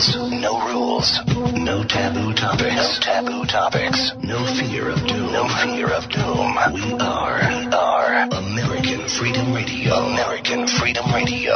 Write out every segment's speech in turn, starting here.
rules. No rules. No taboo topics. No taboo topics. No fear of doom. No fear of doom. We are American Freedom Radio. American Freedom Radio.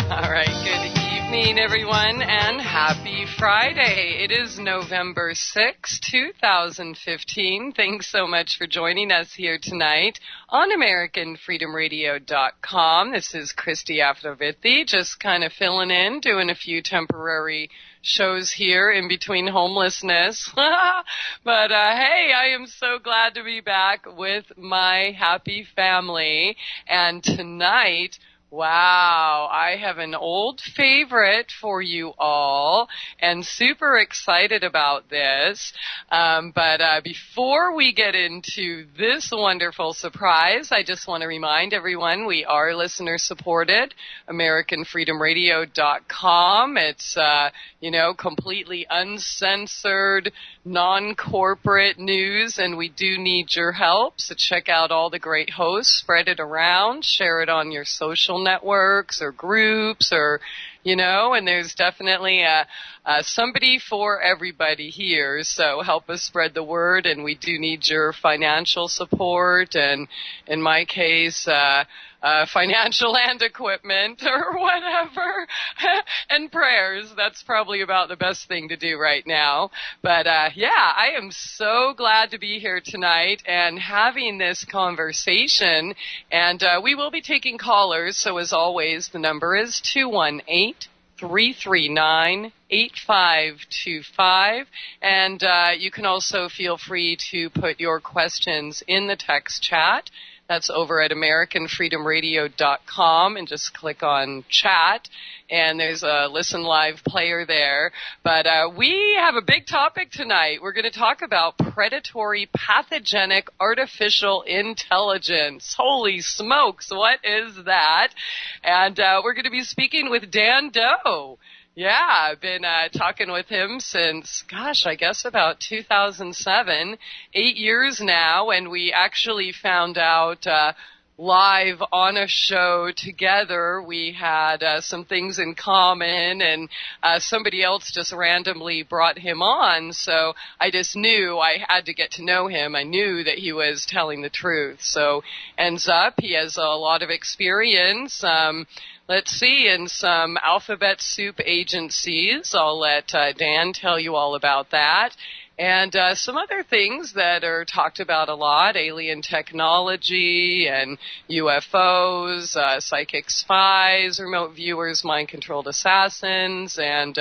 All right, good evening, everyone, and happy Friday. It is November 6, 2015. Thanks so much for joining us here tonight on AmericanFreedomRadio.com. This is Christie Aphrodite, just kind of filling in, doing a few temporary shows here in between homelessness. But hey, I am so glad to be back with my happy family. And tonight, wow, I have an old favorite for you all and super excited about this. But before we get into this wonderful surprise, I just want to remind everyone we are listener supported, AmericanFreedomRadio.com. It's, completely uncensored, non-corporate news, and we do need your help. So check out all the great hosts, spread it around, share it on your social networks or groups or, and there's definitely somebody for everybody here. So help us spread the word, and we do need your financial support and, in my case, financial and equipment or whatever, and prayers. That's probably about the best thing to do right now. But I am so glad to be here tonight and having this conversation. And we will be taking callers. So as always, the number is 218-339-8525. And you can also feel free to put your questions in the text chat. That's over at AmericanFreedomRadio.com, and just click on chat, and there's a listen live player there. But we have a big topic tonight. We're going to talk about predatory pathogenic artificial intelligence. Holy smokes, what is that? And we're going to be speaking with Dan Doe. Yeah, I've been talking with him since, I guess about 2007, 8 years now, and we actually found out live on a show together. We had some things in common, and somebody else just randomly brought him on, so I just knew I had to get to know him. I knew that he was telling the truth. So ends up he has a lot of experience. Let's see, in some alphabet soup agencies. I'll let Dan tell you all about that. And some other things that are talked about a lot, alien technology and UFOs, psychic spies, remote viewers, mind-controlled assassins, and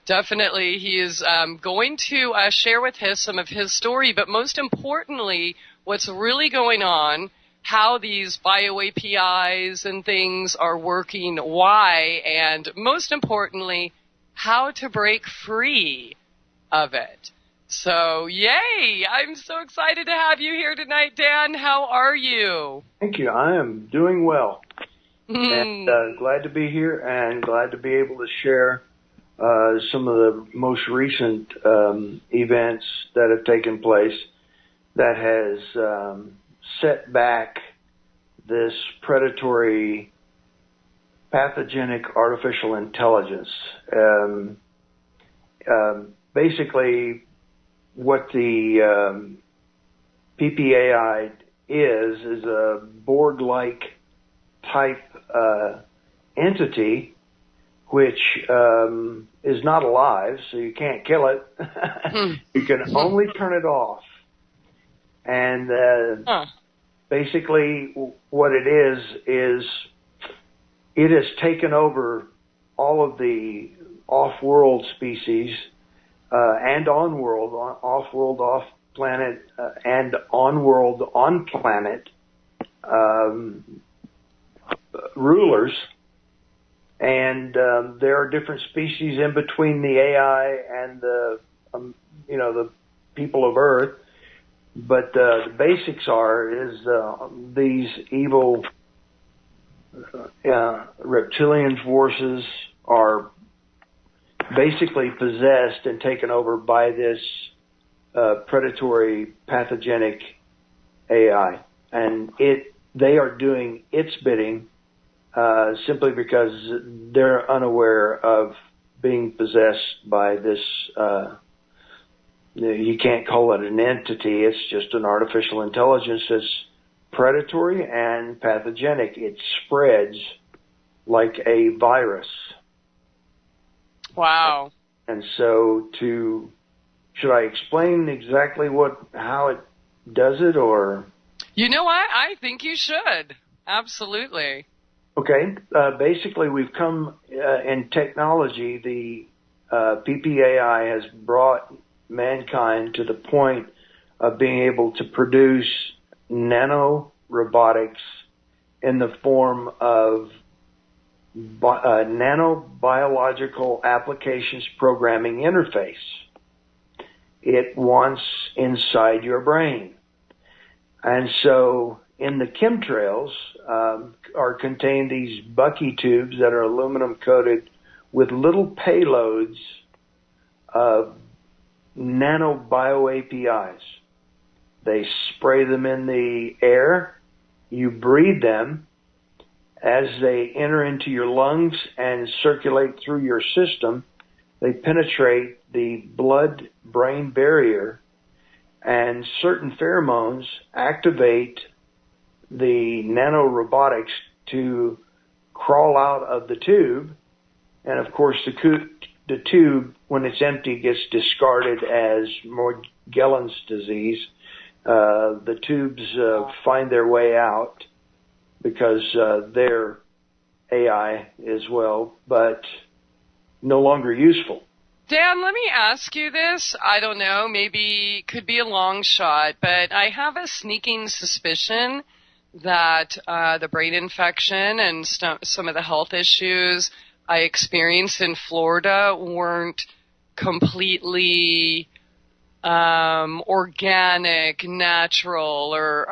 definitely he is going to share with us some of his story, but most importantly, what's really going on, how these bio APIs and things are working, why, and most importantly, how to break free of it. So, yay! I'm so excited to have you here tonight, Dan. How are you? Thank you. I am doing well. And glad to be here and glad to be able to share some of the most recent events that have taken place that has set back this predatory pathogenic artificial intelligence. Basically, what the PPAI is a Borg-like type entity which is not alive, so you can't kill it. You can only turn it off. And basically what it is it has taken over all of the off-world species and on-world, off-world, off-planet, and on-world, on-planet rulers. And there are different species in between the AI and the people of Earth. But the basics is these evil reptilian forces are basically possessed and taken over by this predatory pathogenic AI, and they are doing its bidding simply because they're unaware of being possessed by this. You can't call it an entity. It's just an artificial intelligence that's predatory and pathogenic. It spreads like a virus. Wow. And so should I explain exactly how it does it, or? You know what? I think you should. Absolutely. Okay. Basically, we've come in technology, the PPAI has brought mankind to the point of being able to produce nanorobotics in the form of nanobiological applications programming interface. It wants inside your brain. And so in the chemtrails are contained these Bucky tubes that are aluminum coated with little payloads of nanobio-APIs. They spray them in the air. You breathe them. As they enter into your lungs and circulate through your system, they penetrate the blood-brain barrier, and certain pheromones activate the nanorobotics to crawl out of the tube. And of course, the tube, when it's empty, gets discarded as Morgellons disease. The tubes find their way out because they're AI as well, but no longer useful. Dan, let me ask you this. I don't know, maybe could be a long shot, but I have a sneaking suspicion that the brain infection and some of the health issues I experienced in Florida weren't completely organic, natural, or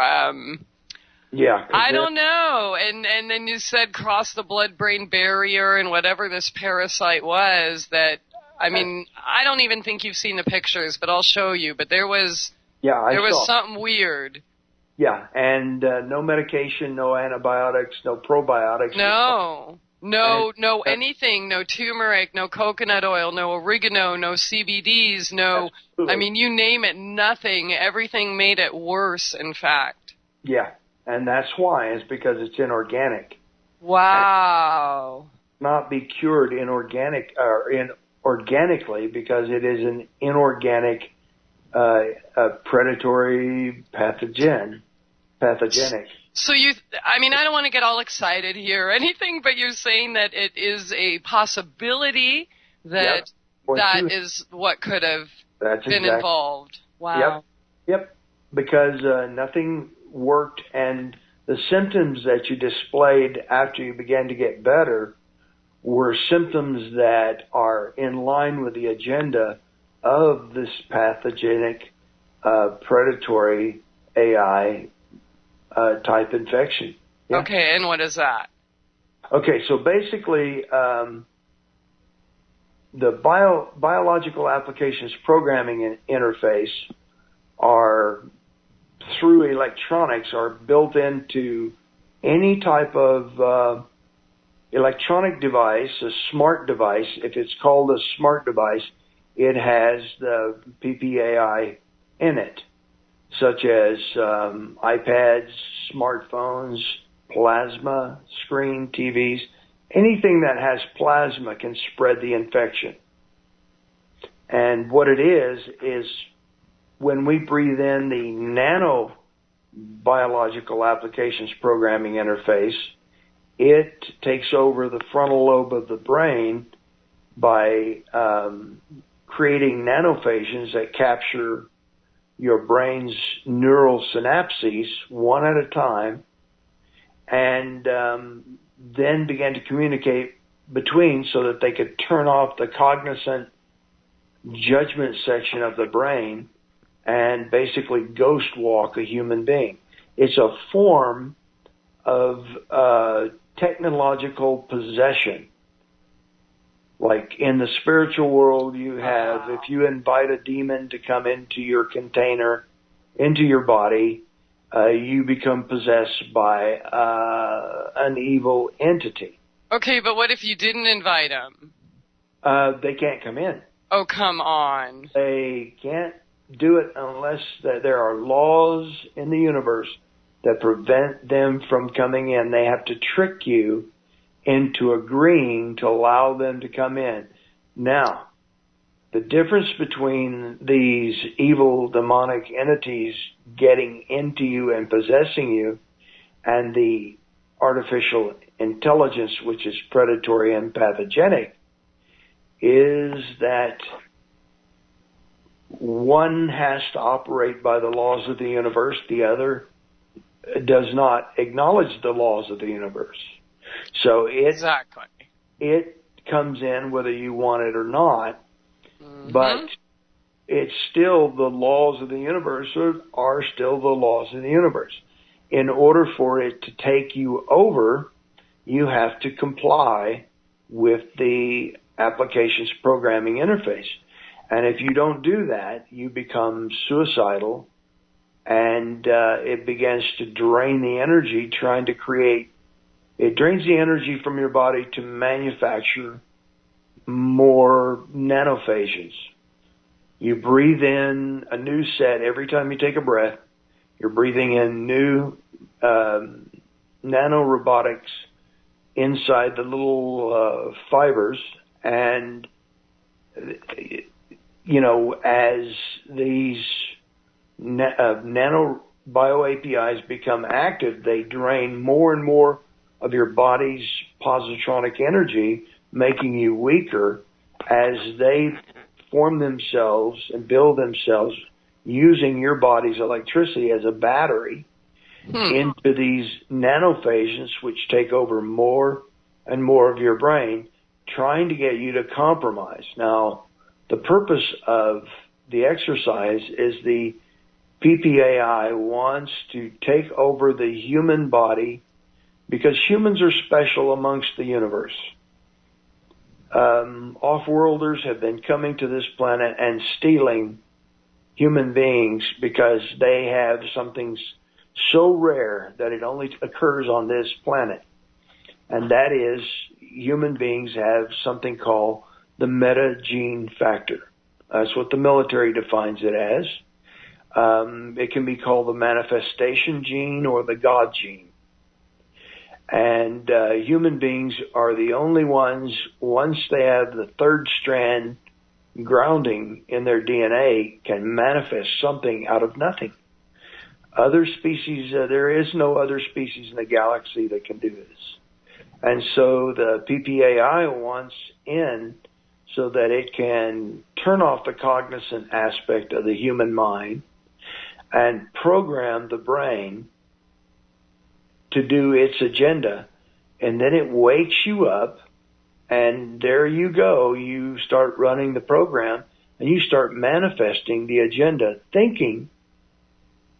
yeah, I don't know. And then you said cross the blood-brain barrier and whatever this parasite was that, I mean, I don't even think you've seen the pictures, but I'll show you. But there was something weird. Yeah, and no medication, no antibiotics, no probiotics. No anything, no turmeric, no coconut oil, no oregano, no CBDs, no, absolutely. I mean, you name it, nothing. Everything made it worse, in fact. Yeah, and that's why. It's because it's inorganic. Wow. Not be cured organically because it is an inorganic predatory pathogenic. So I don't want to get all excited here or anything, but you're saying that it is a possibility that that is what could have been involved. Wow. Yep. Because nothing worked, and the symptoms that you displayed after you began to get better were symptoms that are in line with the agenda of this pathogenic predatory AI type infection. Yeah. Okay, and what is that? Okay, so basically, the biological applications programming interface are, through electronics, are built into any type of electronic device, a smart device. If it's called a smart device, it has the PPAI in it, such as iPads, smartphones, plasma, screen, TVs. Anything that has plasma can spread the infection. And what it is when we breathe in the nanobiological applications programming interface, it takes over the frontal lobe of the brain by creating nanophasions that capture your brain's neural synapses one at a time, and then began to communicate between so that they could turn off the cognizant judgment section of the brain and basically ghost walk a human being. It's a form of technological possession. Like in the spiritual world, you have, if you invite a demon to come into your container, into your body, you become possessed by an evil entity. Okay, but what if you didn't invite them? They can't come in. Oh, come on. They can't do it unless there are laws in the universe that prevent them from coming in. They have to trick you into agreeing to allow them to come in. Now, the difference between these evil demonic entities getting into you and possessing you and the artificial intelligence, which is predatory and pathogenic, is that one has to operate by the laws of the universe. The other does not acknowledge the laws of the universe. So it comes in whether you want it or not, but it's still the laws of the universe are still the laws of the universe. In order for it to take you over, you have to comply with the application's programming interface. And if you don't do that, you become suicidal, and it begins to drain the energy trying to create. It drains the energy from your body to manufacture more nanophages. You breathe in a new set every time you take a breath. You're breathing in new nanorobotics inside the little fibers, and as these nano bio APIs become active, they drain more and more of your body's positronic energy, making you weaker as they form themselves and build themselves using your body's electricity as a battery into these nanophases, which take over more and more of your brain, trying to get you to compromise. Now, the purpose of the exercise is the PPAI wants to take over the human body because humans are special amongst the universe. Off-worlders have been coming to this planet and stealing human beings because they have something so rare that it only occurs on this planet. And that is, human beings have something called the meta-gene factor. That's what the military defines it as. It can be called the manifestation gene or the God gene. And human beings are the only ones, once they have the third strand grounding in their DNA, can manifest something out of nothing. Other species, there is no other species in the galaxy that can do this. And so the PPAI wants in so that it can turn off the cognizant aspect of the human mind and program the brain to do its agenda, and then it wakes you up, and there you go. You start running the program, and you start manifesting the agenda, thinking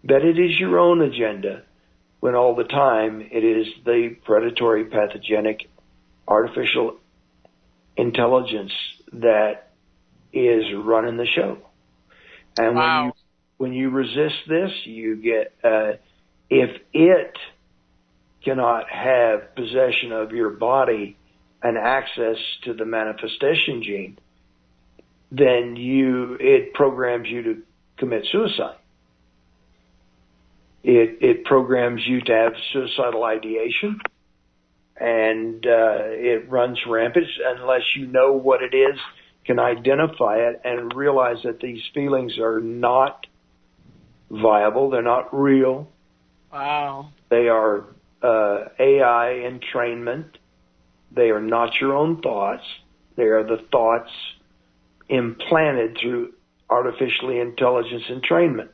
that it is your own agenda, when all the time it is the predatory, pathogenic, artificial intelligence that is running the show. And wow. when you resist this, you get, if it cannot have possession of your body and access to the manifestation gene, then it programs you to commit suicide. It programs you to have suicidal ideation, and it runs rampant unless you know what it is, can identify it, and realize that these feelings are not viable, they're not real. Wow. They are AI entrainment. They are not your own thoughts. They are the thoughts implanted through artificially intelligence entrainment.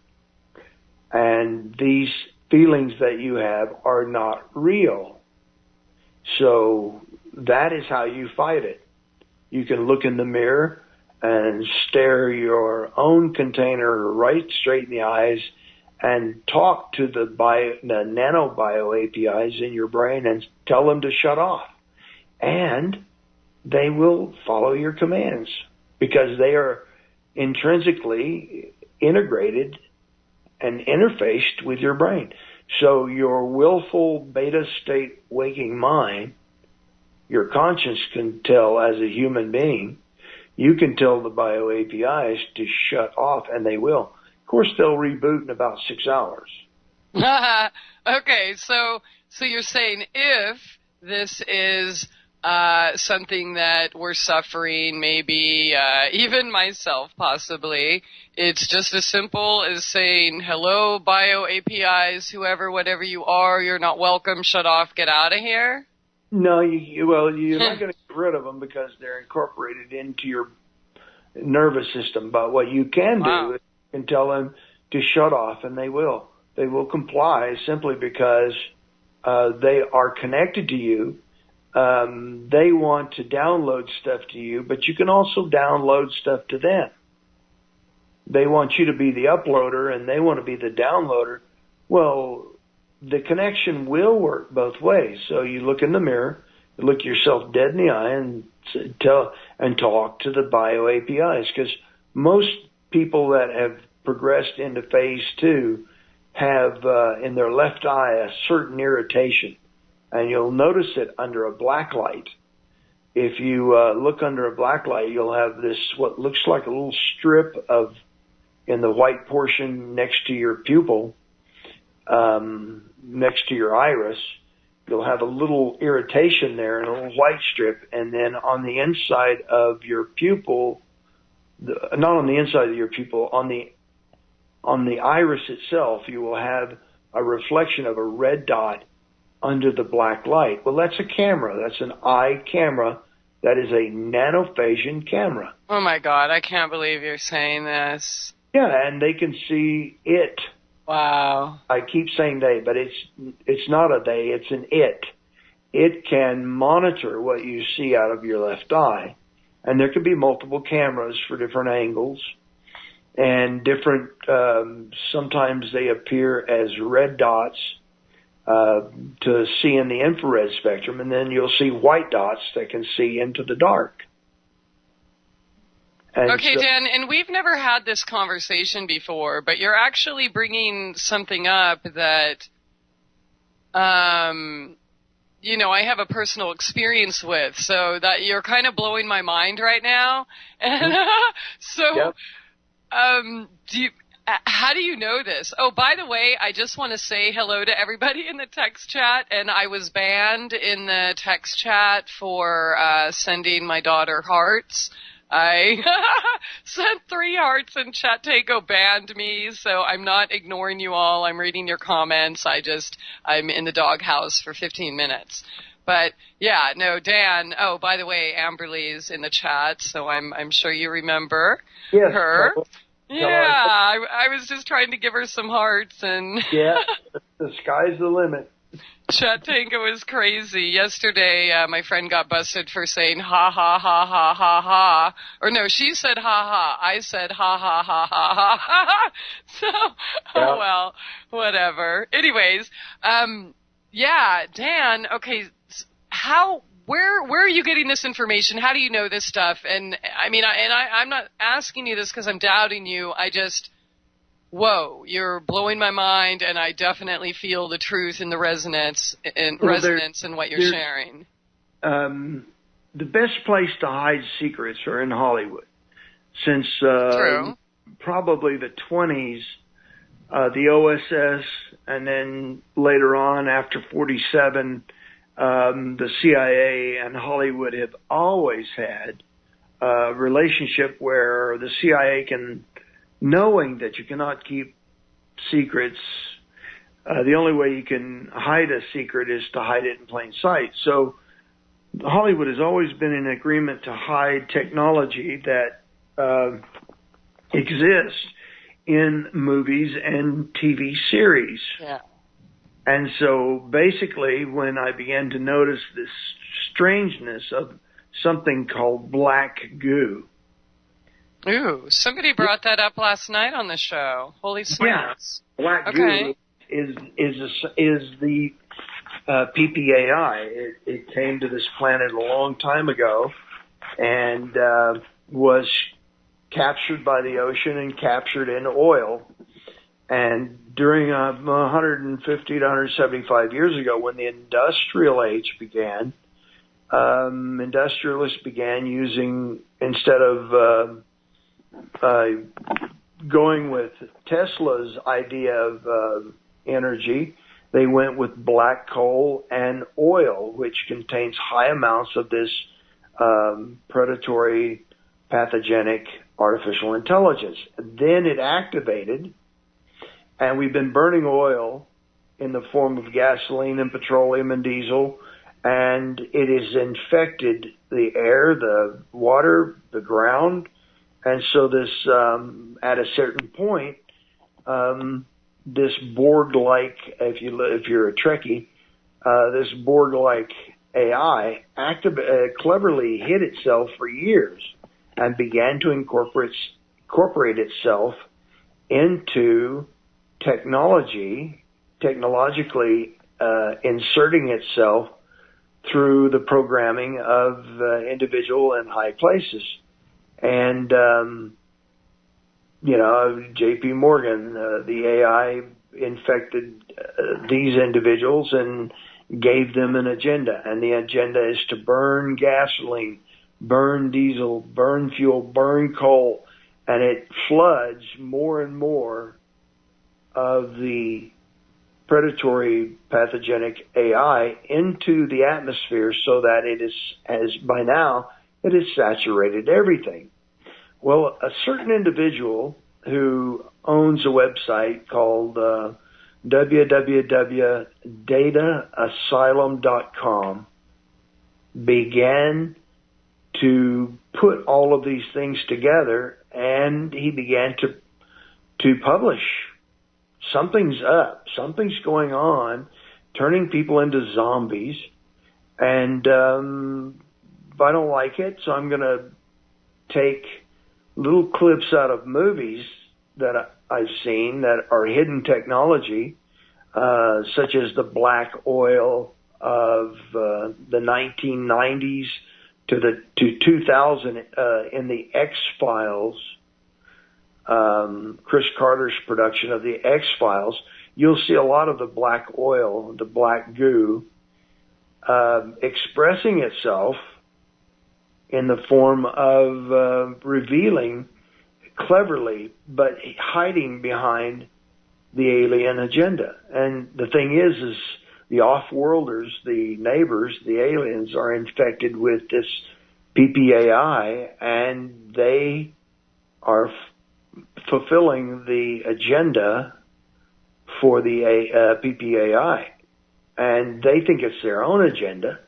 And these feelings that you have are not real. So that is how you fight it. You can look in the mirror and stare your own container right straight in the eyes and talk to the nanobio APIs in your brain and tell them to shut off. And they will follow your commands because they are intrinsically integrated and interfaced with your brain. So your willful beta state waking mind, your conscience can tell as a human being, you can tell the bio APIs to shut off, and they will. Of course, they'll reboot in about 6 hours. Okay, so you're saying if this is something that we're suffering, maybe even myself possibly, it's just as simple as saying, hello, bio APIs, whoever, whatever you are, you're not welcome, shut off, get out of here? No, you're not going to get rid of them because they're incorporated into your nervous system. But what you can do is you can tell them to shut off, and they will. They will comply simply because they are connected to you. They want to download stuff to you, but you can also download stuff to them. They want you to be the uploader, and they want to be the downloader. Well, the connection will work both ways. So you look in the mirror, you look yourself dead in the eye, and talk to the bio APIs, because most people that have progressed into phase 2 have in their left eye a certain irritation, and you'll notice it under a black light. If you look under a black light, you'll have this what looks like a little strip of in the white portion next to your pupil. Next to your iris, you'll have a little irritation there and a little white strip, and then on the inside of your pupil, not on the inside of your pupil, on the iris itself, you will have a reflection of a red dot under the black light. Well, that's a camera. That's an eye camera. That is a nanophasian camera. Oh my God, I can't believe you're saying this. Yeah, and they can see it. Wow. I keep saying they, but it's not a they, it's an it. It can monitor what you see out of your left eye. And there could be multiple cameras for different angles and different, sometimes they appear as red dots to see in the infrared spectrum, and then you'll see white dots that can see into the dark. And okay, Dan, and we've never had this conversation before, but you're actually bringing something up that, you know, I have a personal experience with, so that you're kind of blowing my mind right now. And so, yep. How do you know this? Oh, by the way, I just want to say hello to everybody in the text chat, and I was banned in the text chat for sending my daughter hearts. I sent 3 hearts and Chat Tango banned me, so I'm not ignoring you all. I'm reading your comments. I'm in the doghouse for 15 minutes. But yeah, no, Dan, oh, by the way, Amberly's in the chat, so I'm sure you remember her. Yeah, I was just trying to give her some hearts and yeah, the sky's the limit. Chat Tango is crazy. Yesterday, my friend got busted for saying ha ha ha ha ha ha. Or no, she said ha ha. I said ha ha ha ha ha ha. So, oh well, whatever. Anyways, yeah, Dan, okay, where are you getting this information? How do you know this stuff? And I mean, I'm not asking you this because I'm doubting you. Whoa, you're blowing my mind, and I definitely feel the truth and the resonance in what you're sharing. The best place to hide secrets are in Hollywood. Since probably the 20s, the OSS, and then later on after 47, the CIA and Hollywood have always had a relationship where the CIA can, knowing that you cannot keep secrets, the only way you can hide a secret is to hide it in plain sight. So Hollywood has always been in agreement to hide technology that exists in movies and TV series. Yeah. And so basically when I began to notice this strangeness of something called black goo. Ooh, somebody brought that up last night on the show. Holy smokes. Yeah, black goo is the PPAI. It came to this planet a long time ago and was captured by the ocean and captured in oil. And during 150 to 175 years ago, when the industrial age began, industrialists began using, instead of going with Tesla's idea of energy, they went with black coal and oil, which contains high amounts of this predatory, pathogenic artificial intelligence. Then it activated, and we've been burning oil in the form of gasoline and petroleum and diesel, and it has infected the air, the water, the ground. And so this, at a certain point, this Borg-like, if you're a Trekkie, this Borg-like AI cleverly hid itself for years and began to incorporate itself into technologically inserting itself through the programming of individual in high places. And, J.P. Morgan, the AI infected these individuals and gave them an agenda. And the agenda is to burn gasoline, burn diesel, burn fuel, burn coal. And it floods more and more of the predatory pathogenic AI into the atmosphere so that it is, as by now, it has saturated everything. Well, a certain individual who owns a website called www.dataasylum.com began to put all of these things together, and he began to publish. Something's up. Something's going on, turning people into zombies. And I don't like it, so I'm going to take little clips out of movies that I've seen that are hidden technology, such as the black oil of the 1990s to 2000 in the X-Files, Chris Carter's production of the X-Files. You'll see a lot of the black oil, the black goo, expressing itself in the form of revealing cleverly, but hiding behind the alien agenda. And the thing is the off-worlders, the neighbors, the aliens are infected with this PPAI, and they are fulfilling the agenda for the PPAI. And they think it's their own agenda,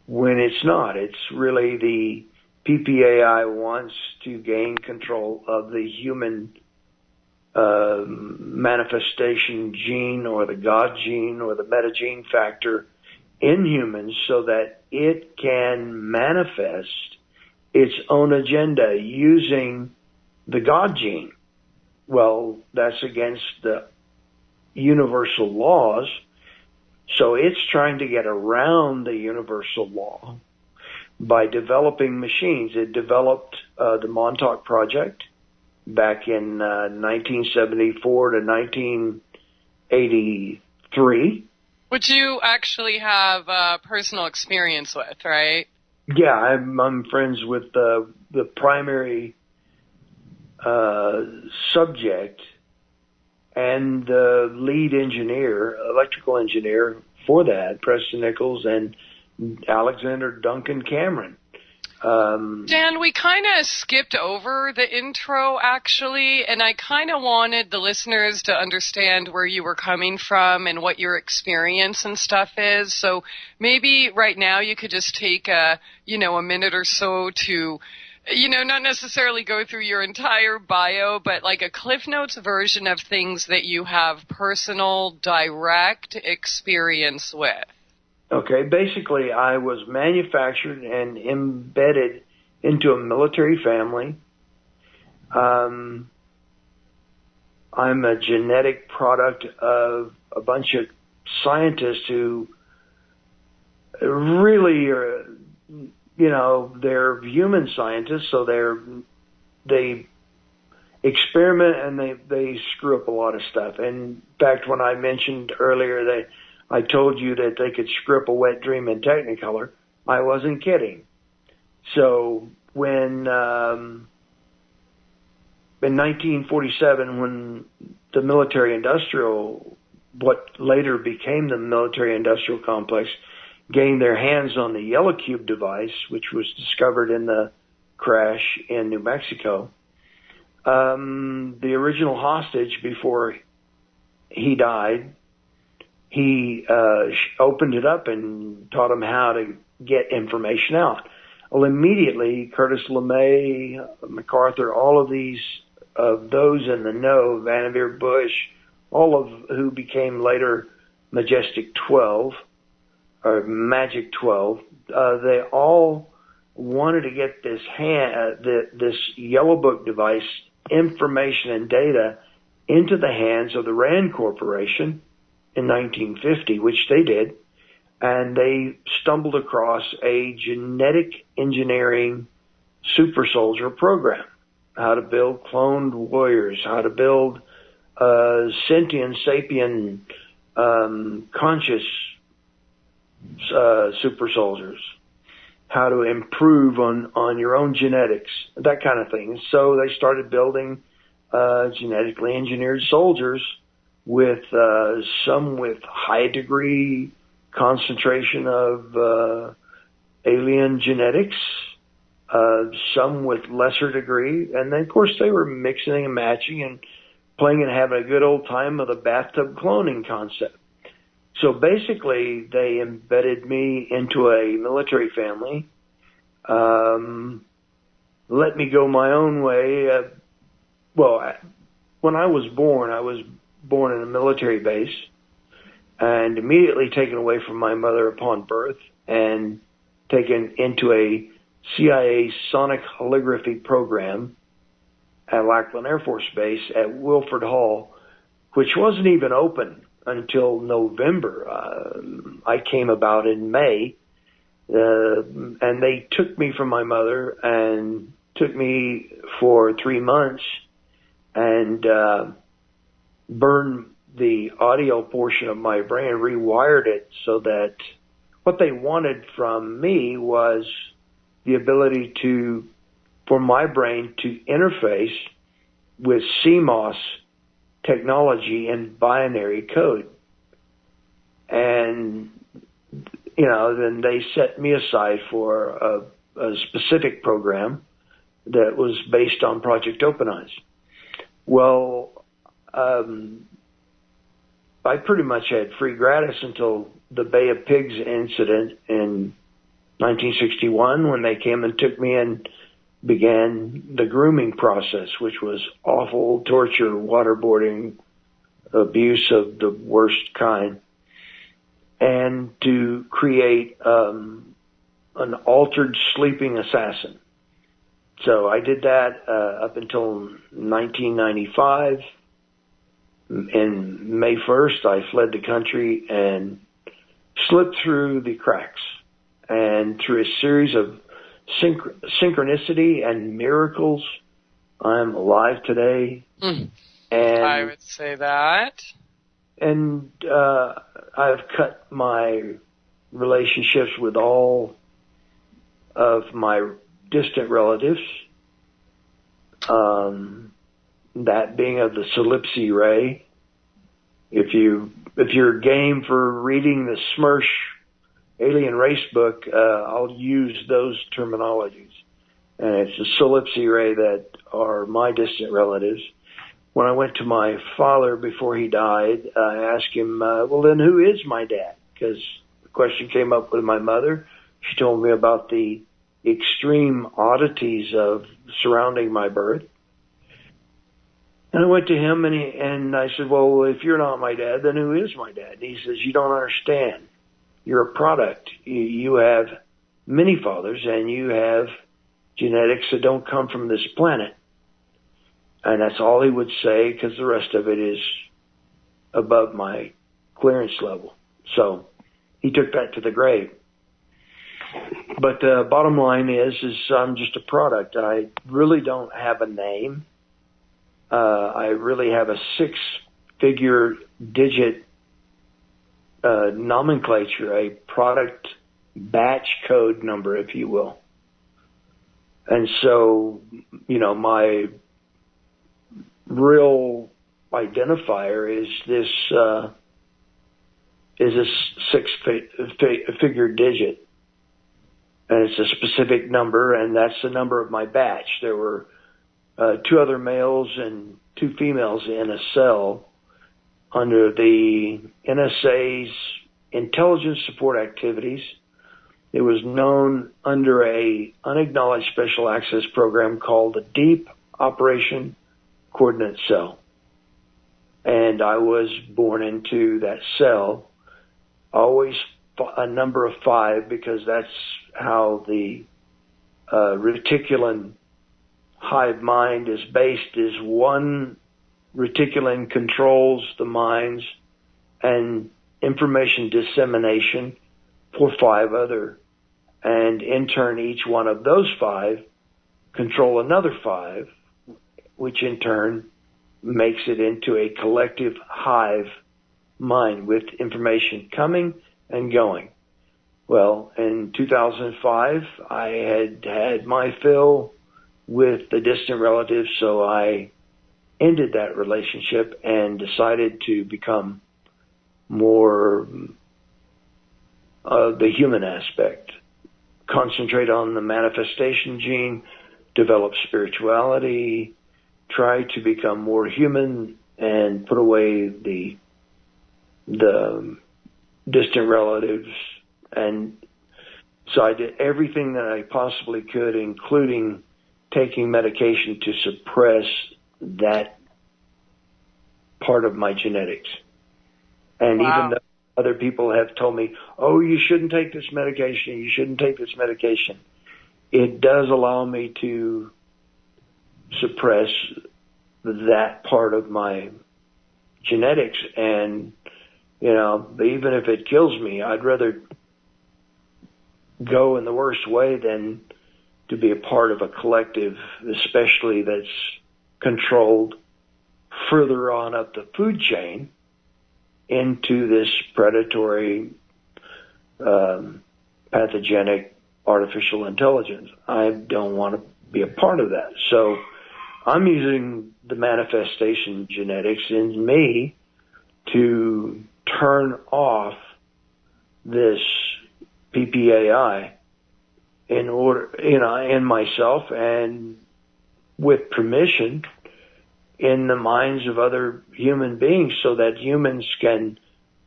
when it's not. It's really the PPAI wants to gain control of the human manifestation gene, or the God gene, or the metagene factor in humans, so that it can manifest its own agenda using the God gene. Well, that's against the universal laws. So it's trying to get around the universal law by developing machines. It developed the Montauk Project back in 1974 to 1983. Which you actually have personal experience with, right? Yeah, I'm friends with the primary subject and the lead engineer, electrical engineer for that, Preston Nichols and Alexander Duncan Cameron. Dan, we kind of skipped over the intro, actually, and I kind of wanted the listeners to understand where you were coming from and what your experience and stuff is. So maybe right now you could just take a minute or so to, not necessarily go through your entire bio, but like a Cliff Notes version of things that you have personal, direct experience with. Okay, basically I was manufactured and embedded into a military family. I'm a genetic product of a bunch of scientists who really are, they're human scientists, so experiment, and they screw up a lot of stuff. In fact, when I mentioned earlier that I told you that they could screw up a wet dream in Technicolor, I wasn't kidding. So when in 1947, when the what later became the military-industrial complex, gained their hands on the Yellow Cube device, which was discovered in the crash in New Mexico, the original hostage, before he died, he opened it up and taught him how to get information out. Well, immediately, Curtis LeMay, MacArthur, all of those in the know, Vannevar Bush, all of who became later Majestic 12, or Magic 12, they all wanted to get this this Yellow Book device, information and data, into the hands of the Rand Corporation in 1950, which they did, and they stumbled across a genetic engineering super soldier program, how to build cloned warriors, how to build sentient, sapient, conscious super soldiers, how to improve on your own genetics, that kind of thing. So they started building genetically engineered soldiers with some with high degree concentration of alien genetics, some with lesser degree, and then of course they were mixing and matching and playing and having a good old time of the bathtub cloning concept. So basically, they embedded me into a military family, let me go my own way. When I was born in a military base, and immediately taken away from my mother upon birth and taken into a CIA sonic holography program at Lackland Air Force Base at Wilford Hall, which wasn't even open until November. I came about in May, and they took me from my mother and took me for 3 months and burned the audio portion of my brain, rewired it so that what they wanted from me was the ability for my brain to interface with CMOS technology and binary code. And, then they set me aside for a specific program that was based on Project Open Eyes. Well, I pretty much had free gratis until the Bay of Pigs incident in 1961, when they came and took me and began the grooming process, which was awful torture, waterboarding, abuse of the worst kind, and to create an altered sleeping assassin. So I did that up until 1995. In May 1st, I fled the country and slipped through the cracks. And through a series of synchronicity and miracles, I'm alive today. And I would say that. And I've cut my relationships with all of my distant relatives, that being of the Solipsi ray. If you're game for reading the Smersh Alien Race book, I'll use those terminologies. And it's the Solipsi ray that are my distant relatives. When I went to my father before he died, I asked him, well, then who is my dad? Because the question came up with my mother. She told me about the extreme oddities of surrounding my birth. And I went to him and I said, well, if you're not my dad, then who is my dad? And he says, you don't understand. You're a product. You have many fathers, and you have genetics that don't come from this planet. And that's all he would say, because the rest of it is above my clearance level. So he took that to the grave. But the bottom line is I'm just a product. I really don't have a name. I really have a 6-figure digit nomenclature, a product batch code number, if you will. And so, my real identifier is this a 6-figure digit. And it's a specific number, and that's the number of my batch. There were 2 other males and 2 females in a cell under the NSA's intelligence support activities. It was known under a unacknowledged special access program called the Deep Operation Coordinate Cell. And I was born into that cell, always a number of 5, because that's how the reticulin hive mind is based, is 1 reticulin controls the minds and information dissemination for 5 other. And in turn, each one of those 5 control another 5, which in turn makes it into a collective hive mind with information coming and going. Well, in 2005, I had my fill with the distant relatives, so I ended that relationship and decided to become more of the human aspect, concentrate on the manifestation gene, develop spirituality, try to become more human, and put away the distant relatives. And so I did everything that I possibly could, including taking medication to suppress that part of my genetics. And wow. Even though other people have told me, oh, you shouldn't take this medication, you shouldn't take this medication, it does allow me to suppress that part of my genetics. And, even if it kills me, I'd rather go in the worst way than to be a part of a collective, especially that's controlled further on up the food chain into this predatory, pathogenic artificial intelligence. I don't want to be a part of that. So I'm using the manifestation genetics in me to turn off this PPAI in order, in myself, and with permission in the minds of other human beings, so that humans can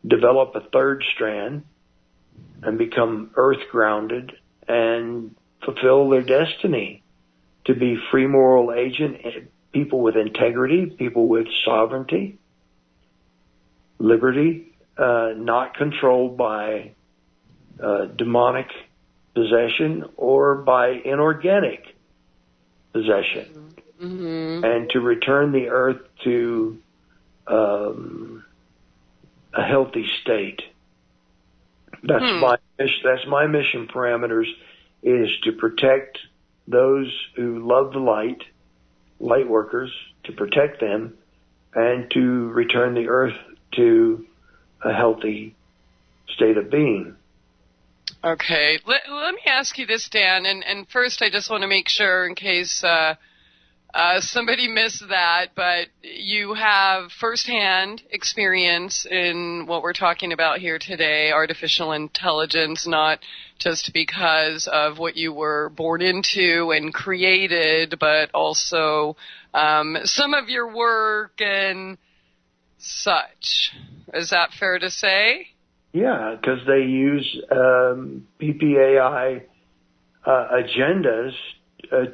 develop a 3rd strand and become earth grounded and fulfill their destiny to be free moral agent, people with integrity, people with sovereignty, liberty, not controlled by demonic possession or by inorganic possession. Mm-hmm. And to return the earth to a healthy state. That's my mission parameters, is to protect those who love the light workers, to protect them, and to return the earth to a healthy state of being. Okay, let me ask you this, Dan, and first I just want to make sure, in case somebody missed that, but you have firsthand experience in what we're talking about here today, artificial intelligence, not just because of what you were born into and created, but also some of your work and such. Is that fair to say? Yeah, because they use PPAI agendas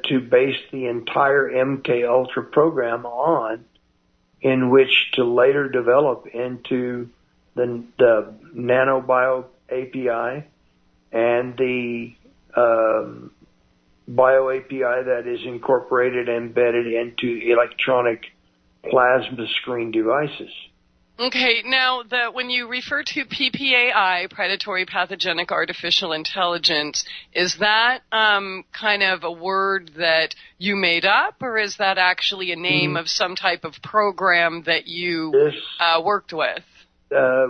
to base the entire MK Ultra program on, in which to later develop into the nanobio API and the bio API that is incorporated, embedded into electronic plasma screen devices. Okay, now when you refer to PPAI, predatory pathogenic artificial intelligence, is that kind of a word that you made up, or is that actually a name of some type of program that you worked with?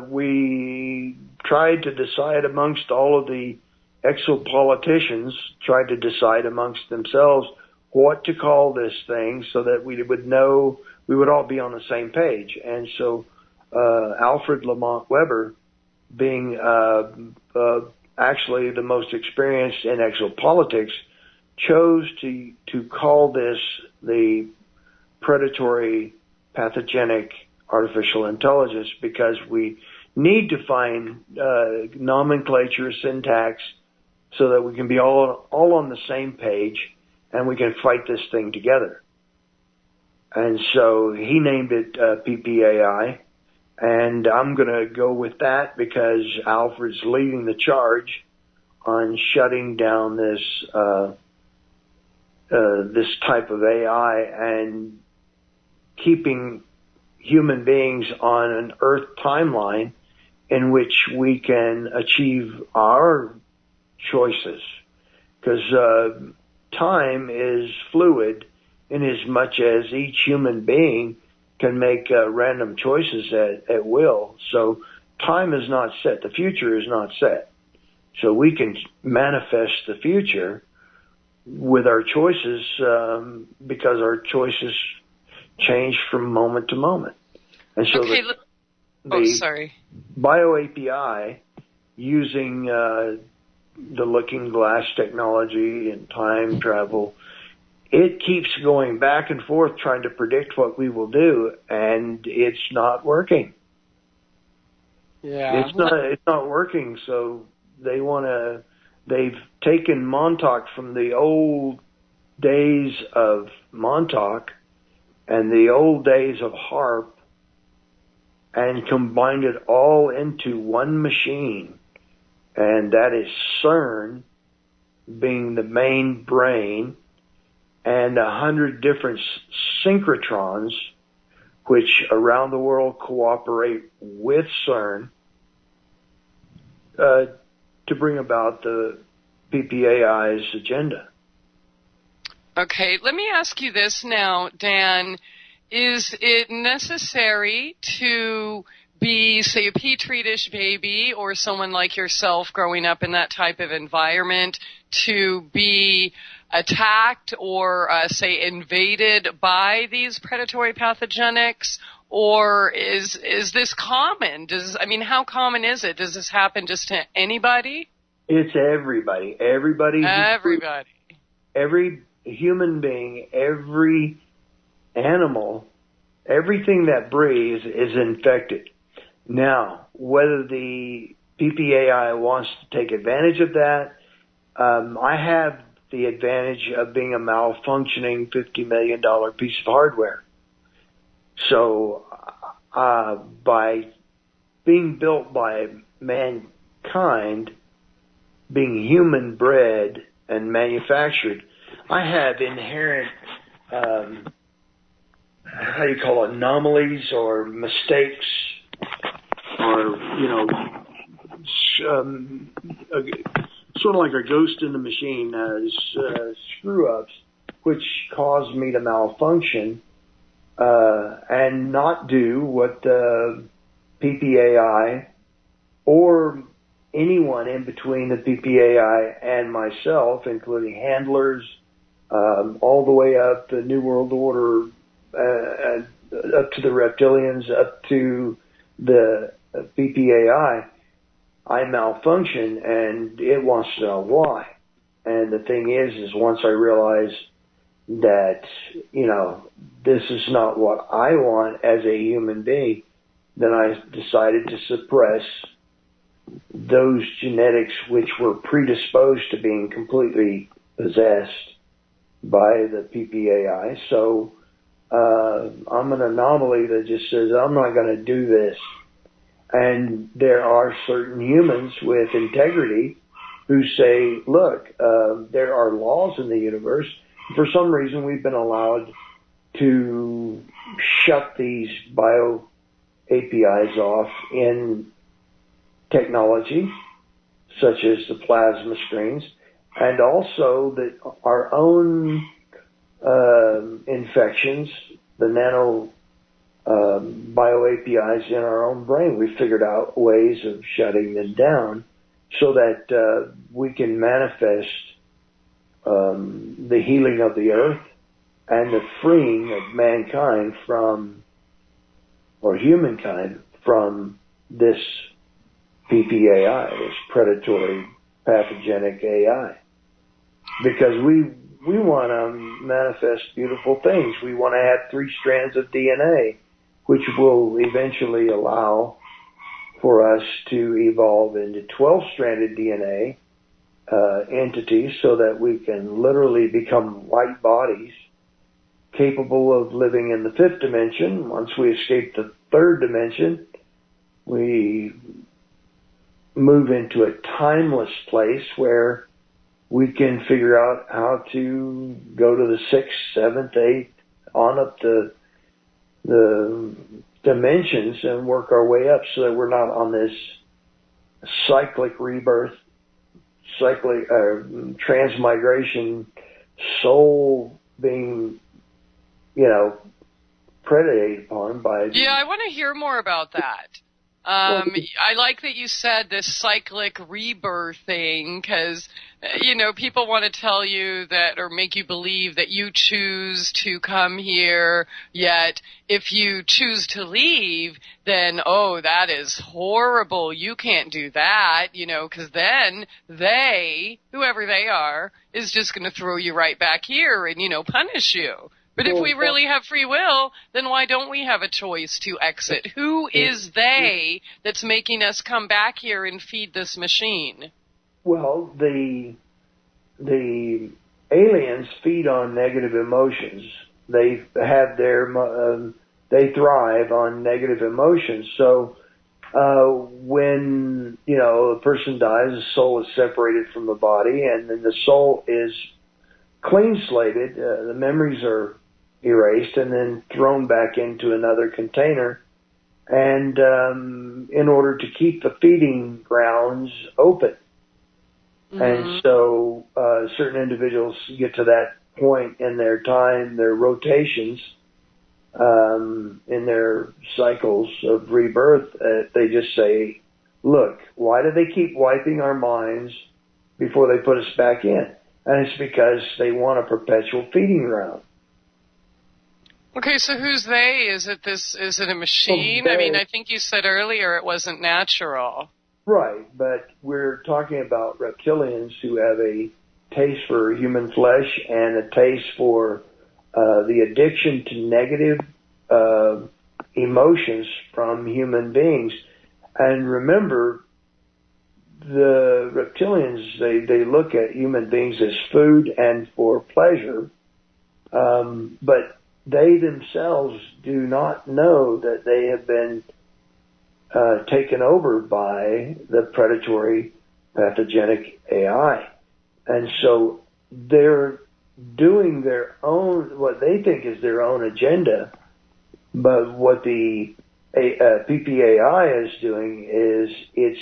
We tried to decide amongst all of the exopoliticians, tried to decide amongst themselves what to call this thing so that we would know, we would all be on the same page. And so Alfred Lamont Weber, being actually the most experienced in exopolitics, chose to call this the predatory pathogenic artificial intelligence, because we need to find nomenclature, syntax, so that we can be all on the same page and we can fight this thing together. And so he named it PPAI. And I'm going to go with that because Alfred's leading the charge on shutting down this this type of AI and keeping human beings on an Earth timeline in which we can achieve our choices. Because time is fluid in as much as each human being can make random choices at will. So time is not set. The future is not set. So we can manifest the future with our choices because our choices change from moment to moment. And so the bio-API, using the looking glass technology and time travel, it keeps going back and forth trying to predict what we will do, and it's not working. Yeah. It's not working, so they've taken Montauk from the old days of Montauk and the old days of HARP and combined it all into one machine, and that is CERN being the main brain, and 100 different synchrotrons, which around the world cooperate with CERN to bring about the PPAI's agenda. Okay, let me ask you this now, Dan. Is it necessary to be, say, a petri dish baby or someone like yourself growing up in that type of environment to be attacked or, say, invaded by these predatory pathogenics? Or is this common? How common is it? Does this happen just to anybody? It's everybody. Everybody. Every human being, every animal, everything that breathes is infected. Now, whether the PPAI wants to take advantage of that, I have the advantage of being a malfunctioning $50 million piece of hardware. So, by being built by mankind, being human bred and manufactured, I have inherent, anomalies or mistakes or, sort of like a ghost in the machine, screw-ups, which cause me to malfunction and not do what the PPAI or anyone in between the PPAI and myself, including handlers, all the way up the New World Order, up to the reptilians, up to the PPAI, I malfunction, and it wants to know why. And the thing is once I realize that, this is not what I want as a human being, then I decided to suppress those genetics which were predisposed to being completely possessed by the PPAI. So I'm an anomaly that just says, I'm not going to do this. And there are certain humans with integrity who say, look, there are laws in the universe. For some reason, we've been allowed to shut these APIs off in technology, such as the plasma screens, and also that our own infections, the nano bio APIs in our own brain. We figured out ways of shutting them down so that we can manifest the healing of the earth and the freeing of mankind from, or humankind from, this PPAI, this predatory pathogenic AI. Because we want to manifest beautiful things. We want to have 3 strands of DNA, which will eventually allow for us to evolve into 12-stranded DNA entities so that we can literally become light bodies capable of living in the 5th dimension. Once we escape the 3rd dimension, we move into a timeless place where we can figure out how to go to the 6th, 7th, 8th, on up the dimensions and work our way up so that we're not on this cyclic rebirth, transmigration, soul being, predated upon by... Yeah, I want to hear more about that. I like that you said this cyclic rebirth thing because, people want to tell you that or make you believe that you choose to come here, yet if you choose to leave, then, that is horrible. You can't do that, because then they, whoever they are, is just going to throw you right back here and, punish you. But if we really have free will, then why don't we have a choice to exit? Who is they that's making us come back here and feed this machine? Well, the aliens feed on negative emotions. They have they thrive on negative emotions. So when a person dies, the soul is separated from the body, and then the soul is clean slated. The memories are erased and then thrown back into another container, and in order to keep the feeding grounds open. Mm-hmm. And so certain individuals get to that point in their time, their rotations, in their cycles of rebirth, they just say, look, why do they keep wiping our minds before they put us back in? And it's because they want a perpetual feeding ground. Okay, so who's they? Is it a machine? I mean, I think you said earlier it wasn't natural. Right, but we're talking about reptilians who have a taste for human flesh and a taste for the addiction to negative emotions from human beings. And remember, the reptilians, they look at human beings as food and for pleasure, but they themselves do not know that they have been taken over by the predatory pathogenic AI. And so they're doing their own, what they think is their own agenda, but what the PPAI is doing is it's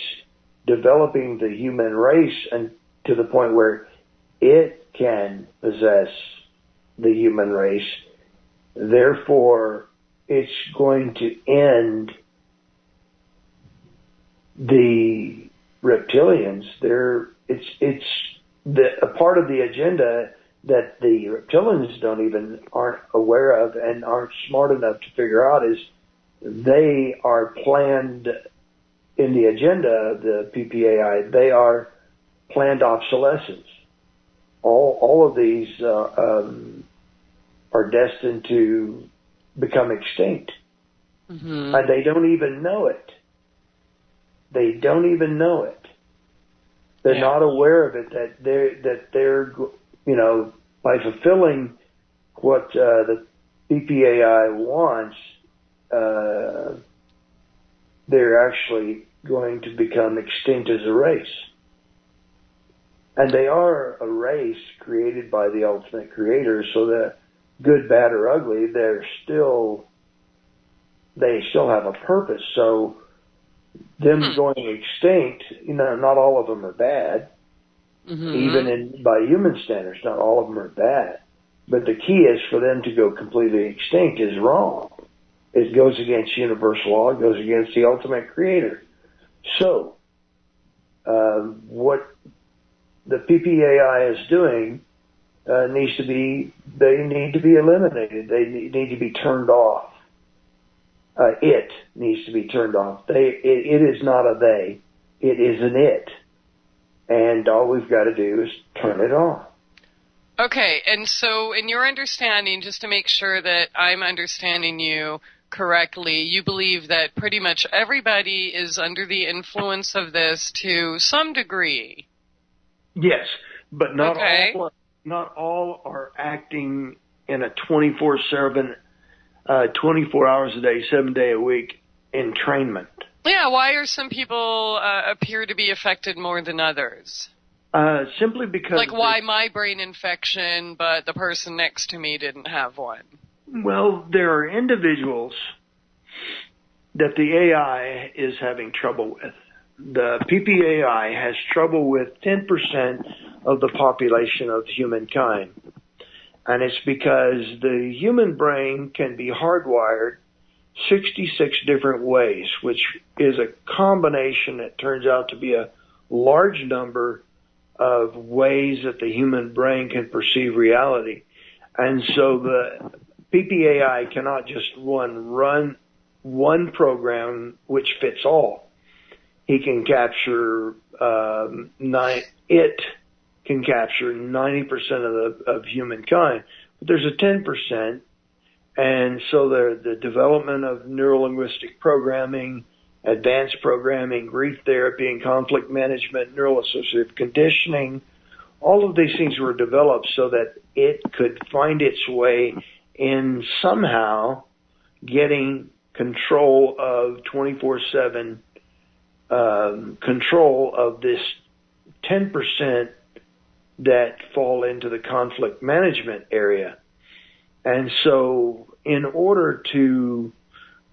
developing the human race and to the point where it can possess the human race. Therefore, it's going to end the reptilians. It's a part of the agenda that the reptilians aren't aware of and aren't smart enough to figure out is they are planned in the agenda of the PPAI. They are planned obsolescence. All of these are destined to become extinct. Mm-hmm. And they don't even know it. They don't even know it. They're not aware of it, that they're by fulfilling what the PPAI wants, they're actually going to become extinct as a race. And they are a race created by the ultimate creator, so that good, bad, or ugly, they're still they still have a purpose. So them going extinct, not all of them are bad. Even by human standards, not all of them are bad. But the key is for them to go completely extinct is wrong. It goes against universal law. It goes against the ultimate creator. So, what the PPAI is doing they need to be eliminated. They need to be turned off. It needs to be turned off. It is not a they. It is an it. And all we've got to do is turn it off. Okay, and so in your understanding, just to make sure that I'm understanding you correctly, you believe that pretty much everybody is under the influence of this to some degree. Yes, but not all are acting in a 24/7, 24 hours a day, 7 day a week entrainment. Yeah, why are some people appear to be affected more than others? Simply because... Like why my brain infection, but the person next to me didn't have one? Well, there are individuals that the AI is having trouble with. The PPAI has trouble with 10% of the population of humankind. And it's because the human brain can be hardwired 66 different ways, which is a combination that turns out to be a large number of ways that the human brain can perceive reality. And so the PPAI cannot just run one program which fits all. He can capture it can capture 90% of humankind, but there's a 10%. And so the development of neuro-linguistic programming, advanced programming, grief therapy, and conflict management, neural-associative conditioning, all of these things were developed so that it could find its way in somehow getting control of 24/7 control of this 10% that fall into the conflict management area. And so in order to...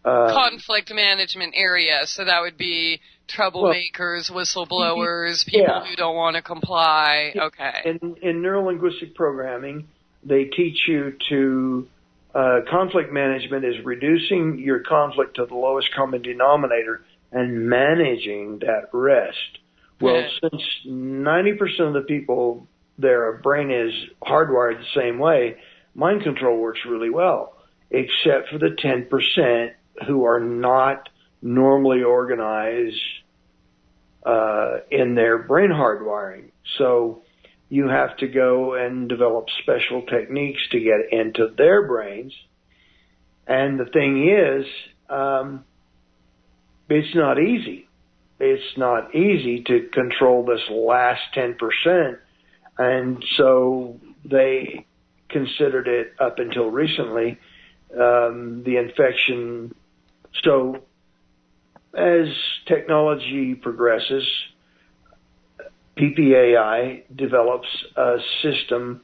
conflict management area, so that would be troublemakers, whistleblowers, people who don't want to comply. Okay. In neuro-linguistic programming, they teach you to... conflict management is reducing your conflict to the lowest common denominator and managing that rest. Well, since 90% of the people, their brain is hardwired the same way, mind control works really well, except for the 10% who are not normally organized in their brain hardwiring. So you have to go and develop special techniques to get into their brains. And the thing is, it's not easy. It's not easy to control this last 10%. And so they considered it up until recently, the infection. So as technology progresses, PPAI develops a system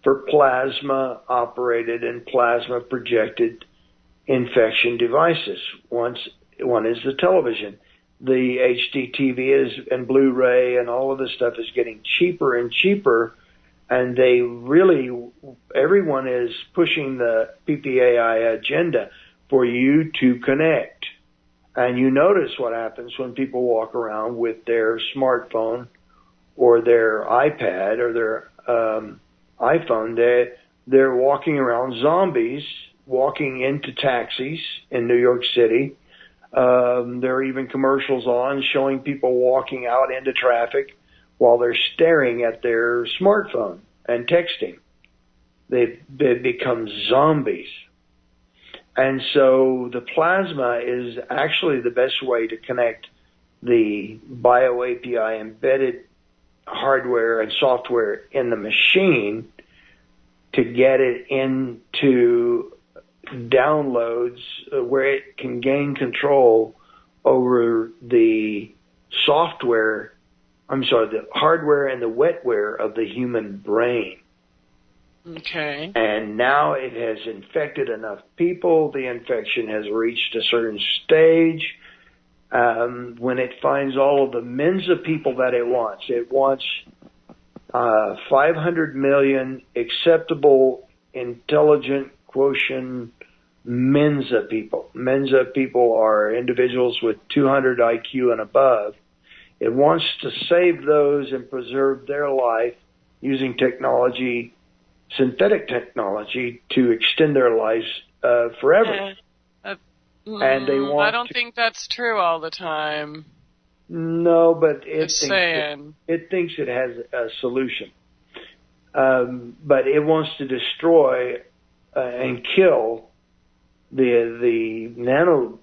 for plasma operated and plasma projected infection devices. One is the television. The HD TV and Blu-ray and all of this stuff is getting cheaper and cheaper, and everyone is pushing the PPAI agenda for you to connect. And you notice what happens when people walk around with their smartphone or their iPad or their iPhone. They're walking around zombies, walking into taxis in New York City. There are even commercials on showing people walking out into traffic while they're staring at their smartphone and texting. They become zombies. And so the plasma is actually the best way to connect the bio-API embedded hardware and software in the machine to get it into downloads where it can gain control over the the hardware and the wetware of the human brain. Okay. And now it has infected enough people. The infection has reached a certain stage. When it finds all of the Mensa people that it wants 500 million acceptable intelligent quotient Mensa people. Mensa people are individuals with 200 IQ and above. It wants to save those and preserve their life using technology, synthetic technology, to extend their lives forever. And they want. I don't think that's true all the time. No, but it thinks it has a solution. But it wants to destroy and kill the nanobio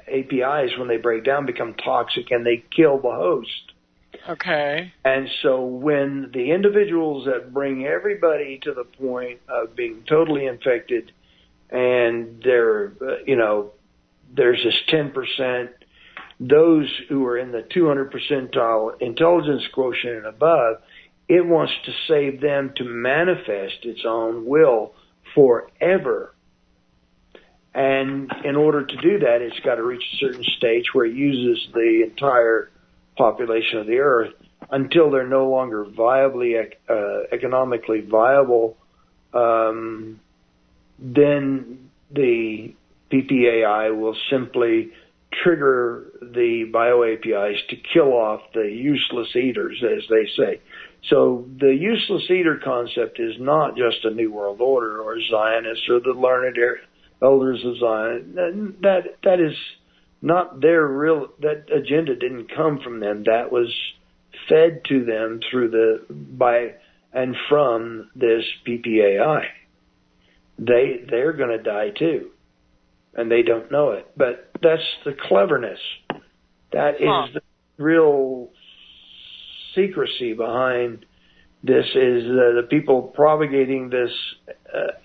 APIs. When they break down, become toxic, and they kill the host. Okay. And so when the individuals that bring everybody to the point of being totally infected, and there's this 10%, those who are in the 200 percentile intelligence quotient and above, it wants to save them to manifest its own will forever. And in order to do that, it's got to reach a certain stage where it uses the entire population of the earth until they're no longer economically viable. Then the PPAI will simply trigger the bio-APIs to kill off the useless eaters, as they say. So the useless eater concept is not just a New World Order or Zionists or the learned elders of Zion. That is not their real. That agenda didn't come from them. That was fed to them by and from this PPAI. They're going to die too, and they don't know it. But that's the cleverness. That is the real secrecy behind this. Is the people propagating this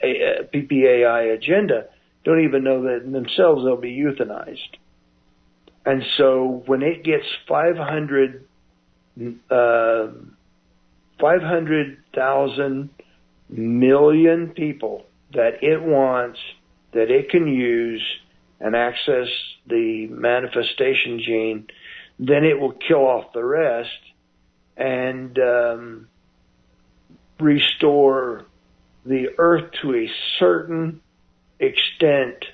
PPAI agenda don't even know that themselves they'll be euthanized. And so when it gets 500,000 million people that it wants, that it can use and access the manifestation gene, then it will kill off the rest and restore the earth to a certain extent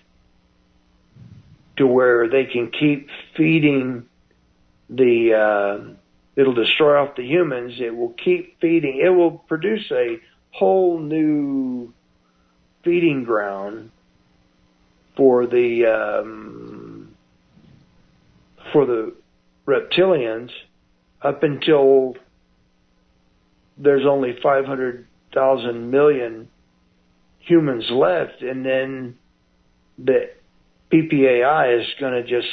to where they can keep feeding it'll destroy off the humans. It will keep feeding. It will produce a whole new feeding ground for the reptilians up until there's only 500,000 million humans left, and then the PPAI is going to just